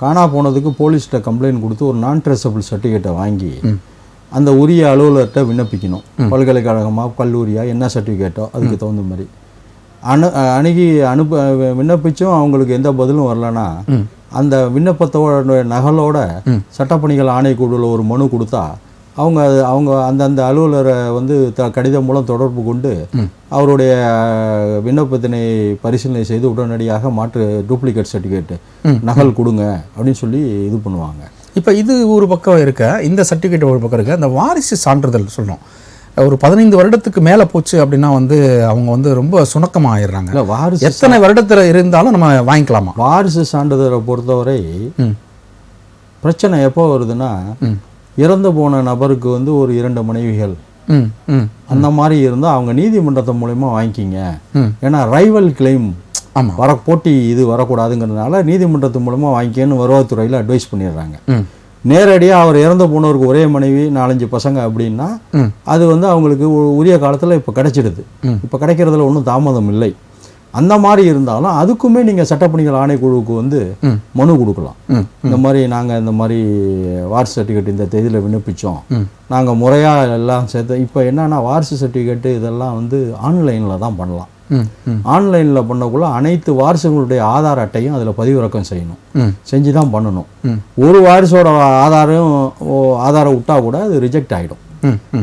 காணா போனதுக்கு போலீஸ்கிட்ட கம்ப்ளைண்ட் கொடுத்து ஒரு நான் ட்ரேசபிள் சர்டிஃபிகேட்டை வாங்கி அந்த உரிய அலுவலர்கிட்ட விண்ணப்பிக்கணும். பல்கலைக்கழகமாக, கல்லூரியாக, என்ன சர்டிஃபிகேட்டோ அதுக்கு தகுந்த மாதிரி விண்ணப்பிச்சும் அவங்களுக்கு எந்த பதிலும் வரலன்னா அந்த விண்ணப்பத்தோட நகலோட சட்டப்பணிகள் ஆணைக்குழுவில் ஒரு மனு கொடுத்தா அவங்க அந்தந்த அலுவலரை வந்து கடிதம் மூலம் தொடர்பு கொண்டு அவருடைய விண்ணப்பத்தினை பரிசீலனை செய்து உடனடியாக மாற்று டூப்ளிகேட் சர்டிஃபிகேட்டு நகல் கொடுங்க அப்படின்னு சொல்லி இது பண்ணுவாங்க. இப்போ இது ஒரு பக்கம் இருக்க, இந்த சர்டிஃபிகேட் ஒரு பக்கம் இருக்க, அந்த வாரிசு சான்றிதழ் சொல்கிறோம். ஒரு 15 வருடத்துக்கு மேலே போச்சு அப்படின்னா வந்து அவங்க வந்து ரொம்ப சுணக்கமாக ஆயிடுறாங்க. இல்லை, வாரிசு எத்தனை வருடத்தில் இருந்தாலும் நம்ம வாங்கிக்கலாமா? வாரிசு சான்றிதழை பொறுத்தவரை பிரச்சனை எப்போ வருதுன்னா, இறந்து போன நபருக்கு வந்து ஒரு 2 மனைவிகள் அந்த மாதிரி இருந்தால் அவங்க நீதிமன்றத்தின் மூலமா வாங்கிக்கிங்க. ஏன்னா ரைவல் கிளைம் போட்டி இது வரக்கூடாதுங்கிறதுனால நீதிமன்றத்தின் மூலமா வாங்கிக்கன்னு வருவாய்த்துறையில் அட்வைஸ் பண்ணிடுறாங்க. நேரடியாக அவர் இறந்து போனவருக்கு ஒரே மனைவி 4-5 பசங்க அப்படின்னா அது வந்து அவங்களுக்கு உரிய காலத்தில் இப்போ கிடைச்சிடுது. இப்போ கிடைக்கிறதுல ஒன்றும் தாமதம் இல்லை. அந்த மாதிரி இருந்தாலும் அதுக்குமே நீங்கள் சட்டப்பணிகள் ஆணைக்குழுவுக்கு வந்து மனு கொடுக்கலாம். இந்த மாதிரி நாங்கள் இந்த மாதிரி வாரிசு சர்டிஃபிகேட் இந்த தேதியில் விண்ணப்பித்தோம், நாங்கள் முறையாக எல்லாம் சேர்த்து. இப்போ என்னன்னா வாரிசு சர்டிஃபிகேட்டு இதெல்லாம் வந்து ஆன்லைனில் தான் பண்ணலாம். ஆன்லைனில் பண்ணக்குள்ள அனைத்து வாரிசுகளுடைய ஆதார் அட்டையும் அதில் பதிவிறக்கம் செய்யணும், செஞ்சு தான் பண்ணணும். ஒரு வாரிசோட ஆதாரம் விட்டா கூட அது ரிஜெக்ட் ஆகிடும்.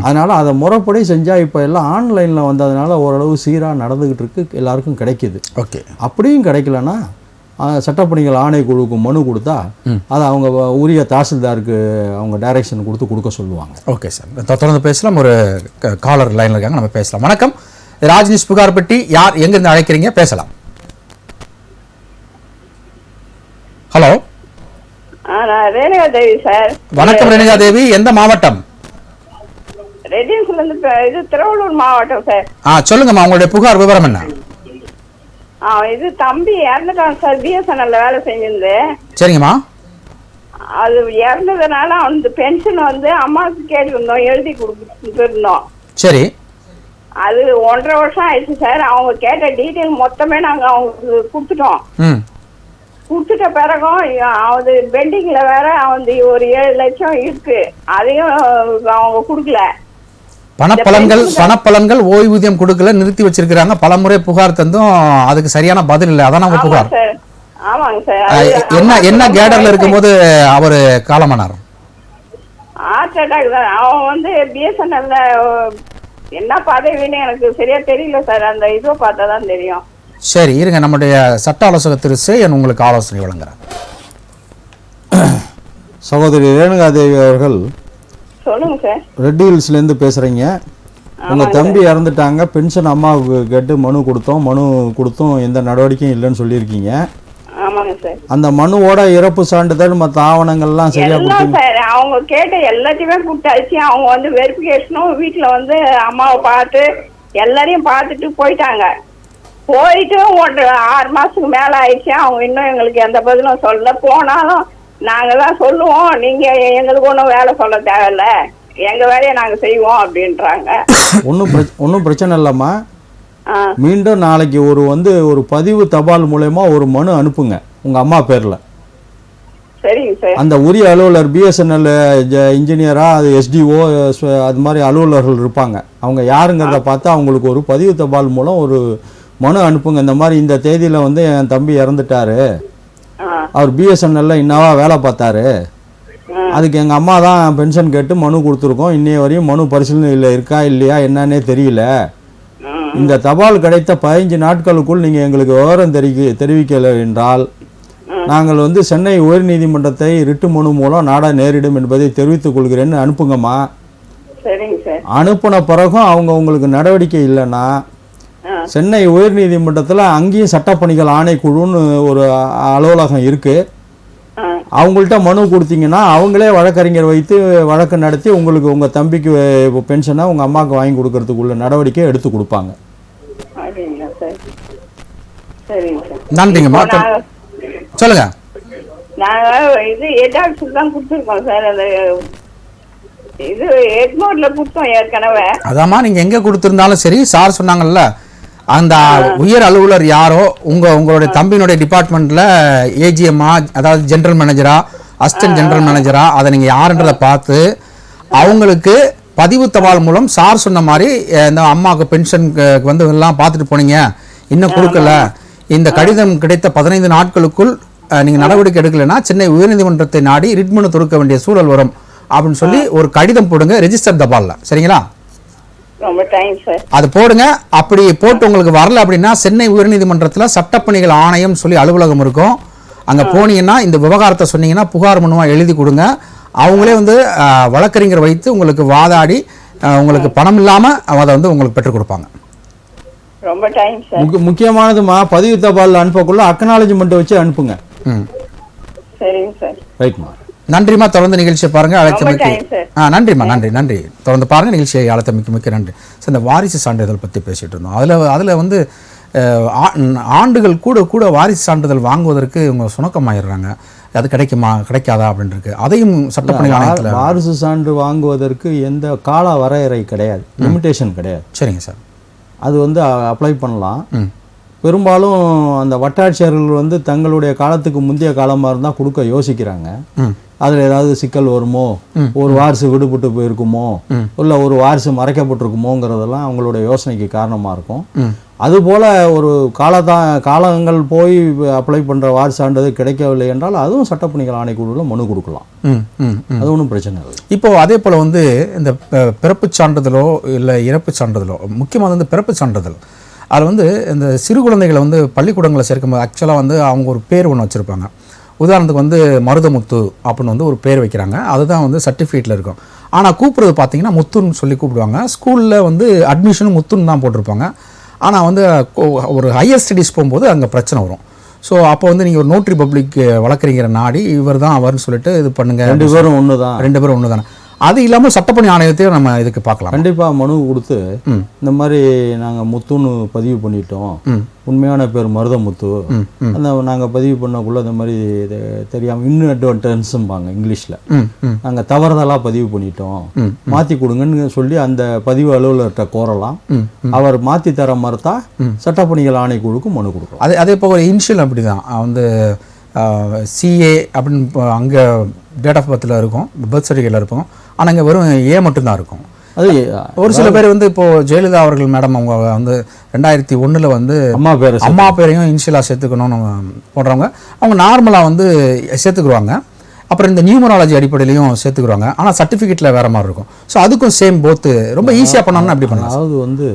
அதனால அதை முறைப்படி செஞ்சால் இப்போ எல்லாம் ஆன்லைனில் வந்ததுனால ஓரளவு சீராக நடந்துக்கிட்டு இருக்கு, எல்லாருக்கும் கிடைக்கிது. ஓகே, அப்படியும் கிடைக்கலன்னா சட்டப்பணிகள் ஆணைக்குழுவுக்கு மனு கொடுத்தா அதை அவங்க உரிய தாசில்தாருக்கு அவங்க டைரக்ஷன் கொடுக்க சொல்லுவாங்க. ஓகே சார், தொடர்ந்து பேசலாம். ஒரு காலர் லைனில் இருக்காங்க, நம்ம பேசலாம். வணக்கம், ராஜ் நியூஸ் புகார் பெட்டி. யார் எங்கிருந்து அழைக்கிறீங்க? பேசலாம். ஹலோ, ரேணுகா தேவி சார். வணக்கம் ரேணுகா தேவி, எந்த மாவட்டம்? இது திருவள்ளூர் மாவட்டம் சார். சொல்லுங்கம்மா, உங்களுடைய புகார் விவரம் என்ன? இது தம்பி இறந்துட்டான் சார், BSNL வேலை செஞ்சிருந்து. சரிங்கம்மா. அது இறந்ததுனால அவனுக்கு பென்ஷன் வந்து அம்மாவுக்கு கேட்டுருந்தோம், எழுதி கொடுத்துருந்தோம். சரி. அது 1.5 வருஷம் ஆயிடுச்சு சார். அவங்க கேட்ட டீட்டெயில் மொத்தமே நாங்க அவங்களுக்கு கொடுத்துட்டோம். கொடுத்துட்ட பிறகும் அது பெண்டிங்ல வேற வந்து ஒரு 7 லட்சம் இருக்கு, அதையும் அவங்க கொடுக்கல. பணப்பலன்கள் ஓய்வூதியம் கொடுக்கல, நிறுத்தி வச்சிருக்காங்க. பலமுறை புகார் தந்தும் அதுக்கு சரியான பதில் இல்லை. அதான் அவங்க புகார். ஆமாங்க சார். என்ன கேடர்ல இருக்கும்போது அவரு காலமானார்? ஹார்ட் அட்டாக் தான். அவன் வந்து பிஎஸ்என்எல்ல என்ன பதவின்னு எனக்கு சரியா தெரியல சார். அந்த இதோ பார்த்தா தான் தெரியும். சரி இருங்க, நம்முடைய சட்ட ஆலோசகர் திரு சேயன் உங்களுக்கு ஆலோசனை வழங்குறார். சகோதரி ரேணுகாதேவி அவர்கள் சொல்லுங்க சார். ரெட் ஹில்ஸ்லேருந்து பேசுகிறீங்க. உங்கள் தம்பி இறந்துட்டாங்க, பென்ஷன் அம்மாவுக்கு கேட்டு மனு கொடுத்தோம், எந்த நடவடிக்கையும் இல்லைன்னு சொல்லியிருக்கீங்க. ஆமாங்க சார். அந்த மனுவோட இறப்பு சான்றிதழ் மற்ற ஆவணங்கள்லாம் சரியா கொடுத்தீங்க சார்? அவங்க கேட்ட எல்லாத்தையுமே கொடுத்தாச்சு. அவங்க வந்து வெரிஃபிகேஷனும் வீட்டுல வந்து அம்மாவை பார்த்து எல்லாரையும் பார்த்துட்டு போயிட்டாங்க. போயிட்டு 6 மாசத்துக்கு மேல ஆயிடுச்சு. அவங்க இன்னும் எங்களுக்கு எந்த பதிலும் சொல்லல. போனாலும் நாங்க தான் சொல்லுவோம், நீங்க எங்களுக்கு ஒன்றும் வேலை சொல்ல தேவையில்ல, எங்க வேலையை நாங்க செய்வோம் அப்படின்றாங்க. ஒன்றும் பிரச்சனை இல்லைம்மா. மீண்டும் நாளைக்கு ஒரு பதிவு தபால் மூலமா ஒரு மனு அனுப்புங்க உங்க அம்மா பேர்ல. சரிங்க சார். அந்த உரிய அலுவலர் பிஎஸ்என்எல் இன்ஜினியரா, அது எஸ்டிஓ, அது மாதிரி அலுவலர்கள் இருப்பாங்க. அவங்க யாருங்கிறத பார்த்து அவங்களுக்கு ஒரு பதிவு தபால் மூலம் ஒரு மனு அனுப்புங்க. இந்த மாதிரி இந்த தேதியில வந்து என் தம்பி இறந்துட்டாரு, அவர் பிஎஸ்என்எல்ல இன்னவா வேலை பார்த்தாரு, அதுக்கு எங்க அம்மா தான் பென்ஷன் கேட்டு மனு கொடுத்துருக்கோம், இன்னைய வரையும் மனு பரிசீலனையில் இருக்கா இல்லையா என்னன்னே தெரியல, இந்த தபால் கிடைத்த 15 நாட்களுக்குள் நீங்க எங்களுக்கு விவரம் தெரிவிக்கலை என்றால் நாங்கள் வந்து சென்னை உயர்நீதிமன்றத்தை ரிட்டு மனு மூலம் நாட நேரிடும் என்பதை தெரிவித்துக் கொள்கிறேன்னு அனுப்புங்கம்மா. அனுப்பின பிறகும் அவங்க உங்களுக்கு நடவடிக்கை இல்லைன்னா சென்னை உயர்நீதிமன்றத்தில் அங்கேயும் சட்டப்பணிகள் ஆணைக்குழுன்னு ஒரு அலுவலகம் இருக்கு, அவங்கள்ட்ட மனு கொடுத்தீங்கன்னா அவங்களே வழக்கறிஞர் வைத்து வழக்கு நடத்தி உங்களுக்கு உங்க தம்பிக்கு பென்ஷனை உங்க அம்மாவுக்கு வாங்கி கொடுக்கறதுக்குள்ள நடவடிக்கை எடுத்து கொடுப்பாங்க. நன்றிங்கம்மா. சொல்லுங்க. நாங்க இது எடாக்ஸ் தான் கொடுத்துருக்கோம் சார். அந்த இது எக்மோர்ல கொடுத்தோம் ஏற்கனவே. அதாம்மா, நீங்க எங்க கொடுத்திருந்தாலும் சரி, சார் சொன்னாங்கல்ல, அந்த உயர் அலுவலர் யாரோ உங்களுடைய தம்பியினுடைய டிபார்ட்மெண்ட்ல ஏஜிஎம்மா, அதாவது ஜெனரல் மேனேஜரா, அசிஸ்டன்ட் ஜெனரல் மேனேஜரா, அதை நீங்க யாருன்றதை பார்த்து அவங்களுக்கு பதிவு தபால் மூலம் சார் சொன்ன மாதிரி இந்த அம்மாவுக்கு பென்ஷன் வந்து எல்லாம் பார்த்துட்டு போனீங்க, இன்னும் கொடுக்கல, இந்த கடிதம் கிடைத்த 15 நாட்களுக்குள் நீங்க நடவடிக்கை எடுக்கலைன்னா சென்னை உயர்நீதிமன்றத்தை நாடி ரிட் மனு தொடுக்க வேண்டிய சூழல் வரும் அப்படின்னு சொல்லி ஒரு கடிதம் போடுங்க, ரெஜிஸ்டர் தபால்ல. சரிங்களா? ரொம்ப தேங்க்ஸ் சார். அது போடுங்க. அப்படி போட்டு உங்களுக்கு வரல அப்படின்னா சென்னை உயர்நீதிமன்றத்தில் சட்டப்பணிகள் ஆணையம் சொல்லி அலுவலகம் இருக்கும், அங்க போனீங்கன்னா இந்த விவகாரத்தை சொன்னீங்கன்னா புகார் மனுவா எழுதி கொடுங்க. அவங்களே வந்து வழக்கறிஞர் வைத்து உங்களுக்கு வாதாடி உங்களுக்கு பணம் இல்லாம அதை வந்து உங்களுக்கு பெற்றுக் கொடுப்பாங்க. ரொம்ப தேங்க்ஸ் சார். முக்கியமானதுமா, பதிவு தபால் அனுப்பக்குள்ள அக்னாலஜ்மெண்ட் வச்சு அனுப்புங்க. சரிங்க சார். ரைட்மா. நன்றிமா. தொடர்ந்து நிகழ்ச்சியை பாருங்க. அழைத்தமைக்கு நன்றிம்மா. நன்றி. தொடர்ந்து பாருங்க நிகழ்ச்சியை. அழைத்தமைக்கு மிக்க நன்றி. இந்த வாரிசு சான்றிதழ் பற்றி பேசிட்டு இருந்தோம். அதில் வந்து ஆண்டுகள் கூட வாரிசு சான்றிதழ் வாங்குவதற்கு இவங்க சுணக்கமாயிடுறாங்க. அது கிடைக்குமா கிடைக்காதா அப்படின்ட்டு அதையும் சட்டப்பணி ஆணையத்தில் வாரிசு சான்று வாங்குவதற்கு எந்த கால வரையறை கிடையாது, லிமிட்டேஷன் கிடையாது. சரிங்க சார். அது வந்து அப்ளை பண்ணலாம். பெரும்பாலும் அந்த வட்டாட்சியர்கள் வந்து தங்களுடைய காலத்துக்கு முந்தைய காலமாக இருந்தால் கொடுக்க யோசிக்கிறாங்க. அதில் ஏதாவது சிக்கல் வருமோ, ஒரு வாரிசு விடுபட்டு போயிருக்குமோ, இல்லை ஒரு வாரிசு மறைக்கப்பட்டிருக்குமோங்கிறதெல்லாம் அவங்களுடைய யோசனைக்கு காரணமாக இருக்கும். அதுபோல் ஒரு காலங்கள் போய் அப்ளை பண்ணுற வாரிசான்றது கிடைக்கவில்லை என்றால் அதுவும் சட்டப்பணிகள் ஆணைக்குழுவில் மனு கொடுக்கலாம். அது ஒன்றும் பிரச்சனை இல்லை. இப்போ அதே போல் வந்து இந்த பிறப்பு சான்றிதழோ இல்லை இறப்பு சான்றிதழோ, முக்கியமாக வந்து பிறப்பு சான்றிதழ், அதில் வந்து இந்த சிறு குழந்தைகளை வந்து பள்ளிக்கூடங்களை சேர்க்கும்போது ஆக்சுவலாக வந்து அவங்க ஒரு பேர் ஒன்று வச்சுருப்பாங்க. உதாரணத்துக்கு வந்து மருதமுத்து அப்படின்னு வந்து ஒரு பேர் வைக்கிறாங்க, அதுதான் வந்து சர்டிஃபிகேட்டில் இருக்கும். ஆனால் கூப்பிட்றது பார்த்தீங்கன்னா முத்துன்னு சொல்லி கூப்பிடுவாங்க. ஸ்கூலில் வந்து அட்மிஷனும் முத்துன்னு தான் போட்டிருப்பாங்க. ஆனால் வந்து ஒரு ஹையர் ஸ்டடீஸ் போகும்போது அங்கே பிரச்சனை வரும். ஸோ அப்போ வந்து நீங்கள் ஒரு நோட்ரி பப்ளிக் வழக்கறிஞரை நாடி இவர் தான் அவர்னு சொல்லிட்டு இது பண்ணுங்க. 2 பேரும் ஒன்று தான். 2 பேரும் ஒன்று தானே. அது இல்லாமல் சட்டப்பணி ஆணையத்தையும் நம்ம இதுக்கு பார்க்கலாம். கண்டிப்பாக மனு கொடுத்து இந்த மாதிரி நாங்கள் முத்துன்னு பதிவு பண்ணிட்டோம், உண்மையான பேர் மருதமுத்து, அந்த நாங்கள் பதிவு பண்ணக்குள்ள இந்த மாதிரி இது தெரியாமல் இன்அட்வர்டன்ஸும்பாங்க இங்கிலீஷில், நாங்கள் தவறுதலாக பதிவு பண்ணிட்டோம், மாற்றி கொடுங்கன்னு சொல்லி அந்த பதிவு அலுவலர்கிட்ட கோரலாம். அவர் மாற்றி தர மறுத்தா சட்டப்பணிகள் ஆணைக்குழுக்கு மனு கொடுக்கும். அதே போக ஒரு இனிஷியல் அப்படி தான் வந்து சிஏ அப்படின்னு அங்கே டேட் ஆஃப் பர்த்தில் இருக்கும், பர்த் சர்டிஃபிகேட்டில் இருக்கும். ஆனால் இங்கே வெறும் ஏ மட்டும்தான் இருக்கும். அது ஒரு சில பேர் வந்து இப்போது ஜெயலலிதா அவர்கள் மேடம் அவங்க வந்து 2001 வந்து அம்மா பேரையும் இனிஷியலாக சேர்த்துக்கணும்னு போடுறவங்க அவங்க நார்மலாக வந்து சேர்த்துக்குருவாங்க. அப்புறம் இந்த நியூமராலஜி அடிப்படையிலையும் சேர்த்துக்குருவாங்க. ஆனால் சர்டிஃபிகேட்டில் வேறு மாதிரி இருக்கும். ஸோ அதுக்கும் சேம் போத்து ரொம்ப ஈஸியாக பண்ணணும்னா அப்படி பண்ணலாம். அதாவது வந்து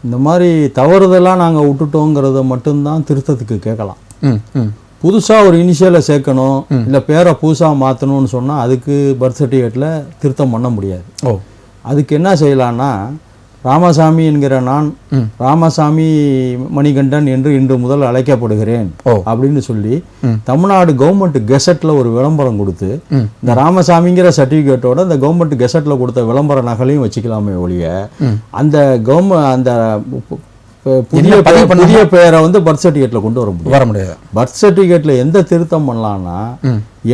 இந்த மாதிரி தவறுதெல்லாம் நாங்கள் விட்டுட்டோங்கிறத மட்டும்தான் திருத்தத்துக்கு கேட்கலாம். புதுசாக ஒரு இனிஷியலை சேர்க்கணும் இல்லை பேரை புதுசாக மாற்றணும்னு சொன்னால் அதுக்கு பர்த் சர்டிஃபிகேட்டில் திருத்தம் பண்ண முடியாது. அதுக்கு என்ன செய்யலான்னா, ராமசாமி என்கிற நான் ராமசாமி மணிகண்டன் என்று இன்று முதல் அழைக்கப்படுகிறேன் அப்படின்னு சொல்லி தமிழ்நாடு கவர்மெண்ட் கெசட்டில் ஒரு விளம்பரம் கொடுத்து இந்த ராமசாமிங்கிற சர்டிஃபிகேட்டோட இந்த கவர்மெண்ட் கெசட்டில் கொடுத்த விளம்பர நகலையும் வச்சுக்கலாமே ஒழிய அந்த அந்த புதிய பெயரை வந்து பர்த் சர்டிஃபிகேட்ல கொண்டு வர முடியாது. பர்த் சர்டிஃபிகேட்ல எந்த திருத்தம் பண்ணலாம்னா,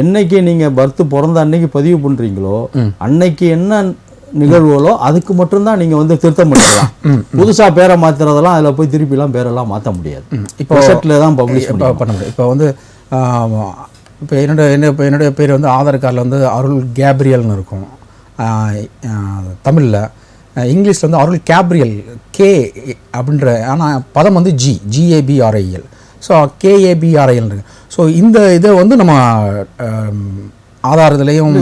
என்னைக்கு நீங்க பர்த் பிறந்த அன்னைக்கு பதிவு பண்றீங்களோ அன்னைக்கு என்ன நிகழ்வுகளோ அதுக்கு மட்டும்தான் நீங்க வந்து திருத்தம் பண்ணிக்கலாம். புதுசா பேரை மாத்துறதெல்லாம் அதுல போய் திருப்பி எல்லாம் பேரெல்லாம் மாற்ற முடியாது. இப்போ செட்ல தான் பப்ளிஷ் பண்ண முடியும். இப்போ வந்து இப்போ என்னுடைய பேர் வந்து ஆதார் கார்டில் வந்து அருள் கேப்ரியல்னு இருக்கும் தமிழில். இங்கிலீஷில் வந்து அருள் கேப்ரியல் கே அப்படின்ற, ஆனால் பதம் வந்து GABRIL. ஸோ KABRIL இருக்கு. ஸோ இந்த இதை வந்து நம்ம ஆதார் இதுலேயும்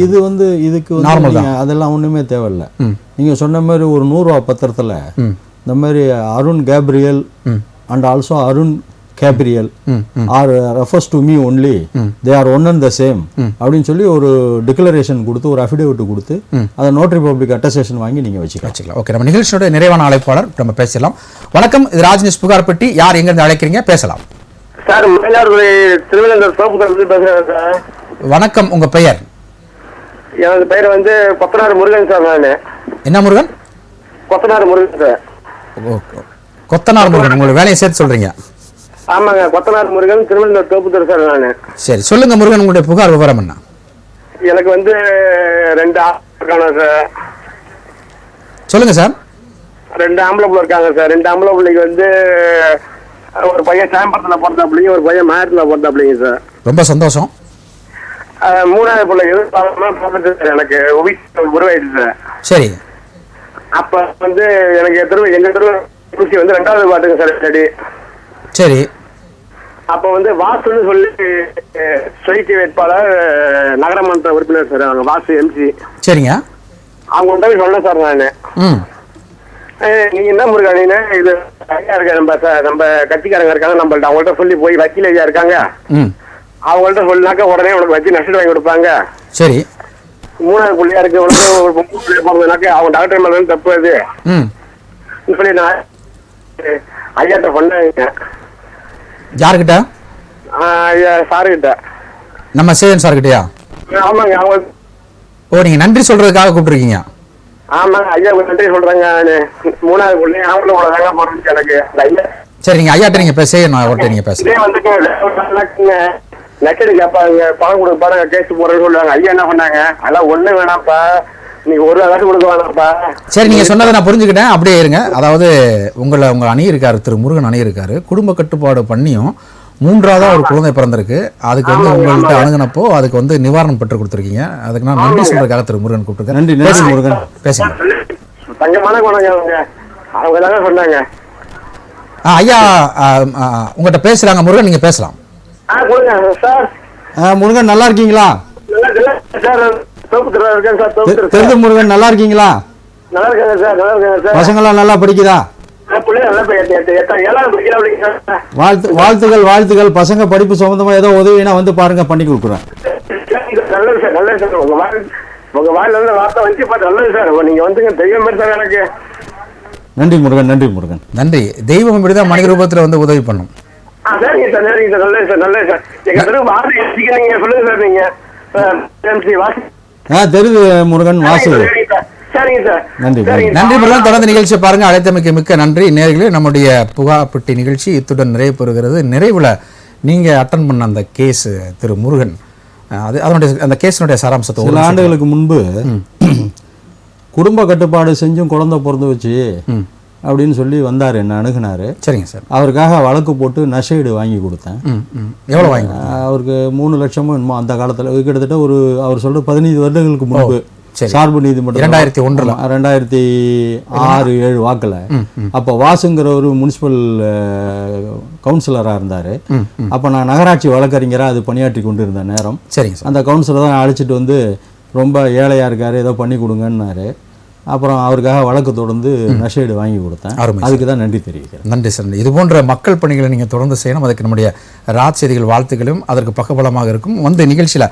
இது வந்து இதுக்கு நார்மல் தான், அதெல்லாம் ஒன்றுமே தேவையில்லை. நீங்கள் சொன்ன மாதிரி ஒரு 100 ரூபா பத்திரத்தில் இந்த மாதிரி Arun Gabriel and also Arun Gabriel are refers to me only, they are one and the same அப்படின்னு சொல்லி ஒரு டிக்ளரேஷன் கொடுத்து ஒரு அஃபிடேவிட் கொடுத்து அதை நோட்டரி பப்ளிக் அட்டஸ்டேஷன் வாங்கி நீங்கள் வச்சுக்கலாம். ஓகே, நம்ம நிகழ்ச்சியோட நிறைவான அழைப்பாளர் நம்ம பேசலாம். வணக்கம், இது ராஜ்நியூஸ் புகார்பட்டி. யார் எங்கேருந்து அழைக்கிறீங்க? பேசலாம் சார். மயிலாடுதுறை திருவிழந்தர் சோப்புக்கருந்து பேசுகிறேன் சார். வணக்கம், உங்க பெயர்? எனது பெயர் வந்து கொத்தனார் முருகன் சார். நான் என்ன முருகன்? கொத்தனார் முருகன் சார். கொத்தனார் முருகன், உங்களோட வேலையை சேர்த்து சொல்றீங்க? ஆமாங்க, கொத்தனார் முருகன், திருவள்ளூர் தோப்புத்தர் சார். நான் சரி, சொல்லுங்க முருகன், உங்களுடைய புகார் விவரம் என்ன? எனக்கு வந்து 2 ஆம்பளை சார். சொல்லுங்க சார். 2 ஆம்பளை பிள்ளை இருக்காங்க சார். 2 ஆம்பளை பிள்ளைக்கு வந்து ஒரு பையன் சாம்பரத்தில் பிறந்தாப்பிள்ளைங்க, ஒரு பையன் மாயத்தில் பிறந்தாப்பிள்ளைங்க சார். ரொம்ப சந்தோஷம். 3வது பிள்ளைங்க பிறந்துட்டு சார். எனக்கு உருவாயிடுச்சு சார். சரி. அப்ப வந்து எனக்கு எங்க தெருவு வந்து 2வது பாட்டுங்க சார் செடி. சரி. அப்ப வந்து வாசுன்னு சொல்லி சுயேட்சை வேட்பாளர் நகரமன்ற உறுப்பினர் சார், அவங்க வாசு MC. சரிங்க. அவங்க உண்ட சொன்னேன் சார். நான் நீங்க என்ன முருகானீங்க, இது ஐயா இருக்க நம்ம கட்சிக்காரங்க இருக்காங்க நம்மள்ட்ட, அவங்கள்ட்ட சொல்லி போய் வக்கீல் ஐயா இருக்காங்க, அவங்கள்ட்ட சொல்லினாக்கா உடனே உனக்கு வச்சு நஷ்டம் வாங்கி கொடுப்பாங்க. சரி. 3வது பிள்ளையா இருக்கு உனக்கு போறதுனாக்கா அவங்க டாக்டர் மேல தப்பு அது சொல்லி நான் ஐயாட்ட சொன்னேங்க. யாருக்கிட்ட? சாருக்கிட்ட. நம்ம சேவன் சார் கிட்டயா? ஆமாங்க. அவங்க நீங்க நன்றி சொல்றதுக்காக கூப்பிட்டுருக்கீங்க? ஆமாங்க, ஐயா நன்றி சொல்றேங்க. 3வது பிள்ளை ஆம்பளை தாங்க போறேன் எனக்கு ஐயா. சரி, நீங்க ஐயாட்ட நீங்க அவர்கிட்ட நீங்க பேசுங்க. நெக்கடி கேட்பாங்க, பணம் கொடுப்பாங்க, கேஸ் போறேன்னு சொல்லுவாங்க. ஐயா என்ன பண்ணாங்க, அதெல்லாம் ஒண்ணு வேணாம்ப்பா, நீங்க ஒரு காசு கொடுக்க வேணாம்ப்பா. சரி, நீங்க சொன்னதை நான் புரிஞ்சுக்கிட்டேன். அப்படியே இருங்க. அதாவது உங்க அணி இருக்காரு, திரு முருகன் அணி இருக்காரு. குடும்ப கட்டுப்பாடு பண்ணியும் 3வதா ஒரு குழந்தை பிறந்திருக்கு. அதுக்கு வந்து உங்கள்கிட்ட அணுகுனப்போ அதுக்கு வந்து நிவாரணம் பெற்று கொடுத்துருக்கீங்க. அதுக்கு நான் நன்றி சொல்றதுக்காக திரு முருகன் கூப்பிட்டுருக்கேன். நன்றி முருகன். பேசுங்க. தங்கமான குணங்க அவங்க தாங்க சொன்னாங்க. ஐயா உங்கள்கிட்ட பேசுறாங்க முருகன், நீங்க பேசலாம். முருகன் நல்லா இருக்கீங்களா? தெரிஞ்ச முருகன் நல்லா இருக்கீங்களா? பசங்களாம் நல்லா படிக்குதா? வாழ்த்துகள். பசங்க படிப்பு சம்பந்தமா ஏதோ உதவினா வந்து பாருங்க, பண்ணி கொடுக்குறேன். நன்றி முருகன். நன்றி. தெய்வம் இப்படிதான் மனித ரூபத்துல வந்து உதவி பண்ணும். தெரியுது முருகன் வாசு. சரிங்க சார். நன்றி. நன்றி முருகன். தொடர்ந்து நிகழ்ச்சியை பாருங்க. அழைத்தமைக்கு மிக்க நன்றி. நேயர்களே, நம்முடைய புகார்பட்டி நிகழ்ச்சி இத்துடன் நிறைவு பெறுகிறது. நிறைவுல நீங்க அட்டன் பண்ண அந்த கேஸ் திரு முருகன், அதனுடைய அந்த கேஸினுடைய சாராம்சத்தை சில ஆண்டுகளுக்கு முன்பு குடும்ப கட்டுப்பாடு செஞ்சும் குழந்தை பிறந்து வச்சு அப்படின்னு சொல்லி வந்தார், என்ன அணுகுனாரு. சரிங்க சார். அவருக்காக வழக்கு போட்டு நஷ்டஈடு வாங்கி கொடுத்தேன். எவ்வளோ வாங்கி? அவருக்கு 3 லட்சமும் என்னமோ அந்த காலத்தில், கிட்டத்தட்ட ஒரு அவர் சொல்ற 15 வருடங்களுக்கு முன்பு சார்பு நீதிமன்றம் 2001 2006-7 வாக்கில். அப்போ வாசுங்கிற ஒரு முனிசிபல் கவுன்சிலராக இருந்தார். அப்போ நான் நகராட்சி வழக்கறிஞராக அது பணியாற்றி கொண்டு இருந்த நேரம். சரிங்க. அந்த கவுன்சிலர் தான் அழைச்சிட்டு வந்து ரொம்ப ஏழையாக இருக்கார், ஏதோ பண்ணி கொடுங்கன்னாரு. அப்புறம் அவருக்காக வழக்கு தொடர்ந்து நஷ்டஈடு வாங்கி கொடுத்தேன். அதுக்கு தான் நன்றி தெரிவிக்கிறேன். நன்றி சார். இது போன்ற மக்கள் பணிகளை நீங்கள் தொடர்ந்து செய்யணும். அதுக்கு நம்முடைய ராஜ் செய்திகள் வாழ்த்துக்களும் அதற்கு பக்கபலமாக இருக்கும். வந்து நிகழ்ச்சியில்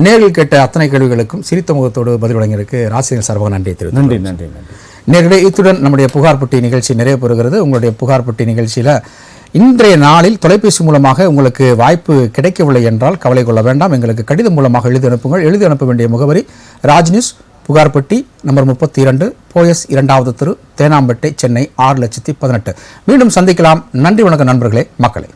நேரில் கேட்ட அத்தனை கேள்விகளுக்கும் சிரித்த முகத்தோடு பதில் வழங்கியிருக்கு ராஜ் செய்திகள் சார்பாக நன்றி தெரிவித்து. நன்றி நன்றி நன்றி. நேர்களே, இத்துடன் நம்முடைய புகார்பட்டி நிகழ்ச்சி நிறைவு பெறுகிறது. உங்களுடைய புகார்பட்டி நிகழ்ச்சியில் இன்றைய நாளில் தொலைபேசி மூலமாக உங்களுக்கு வாய்ப்பு கிடைக்கவில்லை என்றால் கவலை கொள்ள வேண்டாம். எங்களுக்கு கடிதம் மூலமாக எழுதி அனுப்புங்கள். எழுதி அனுப்ப வேண்டிய முகவரி ராஜ் நியூஸ், புகார்பட்டி, நம்பர் 32, போயஸ் 2வது தெரு, தேனாம்பேட்டை, சென்னை 6,18,000. மீண்டும் சந்திக்கலாம். நன்றி, வணக்கம் நண்பர்களே, மக்களே.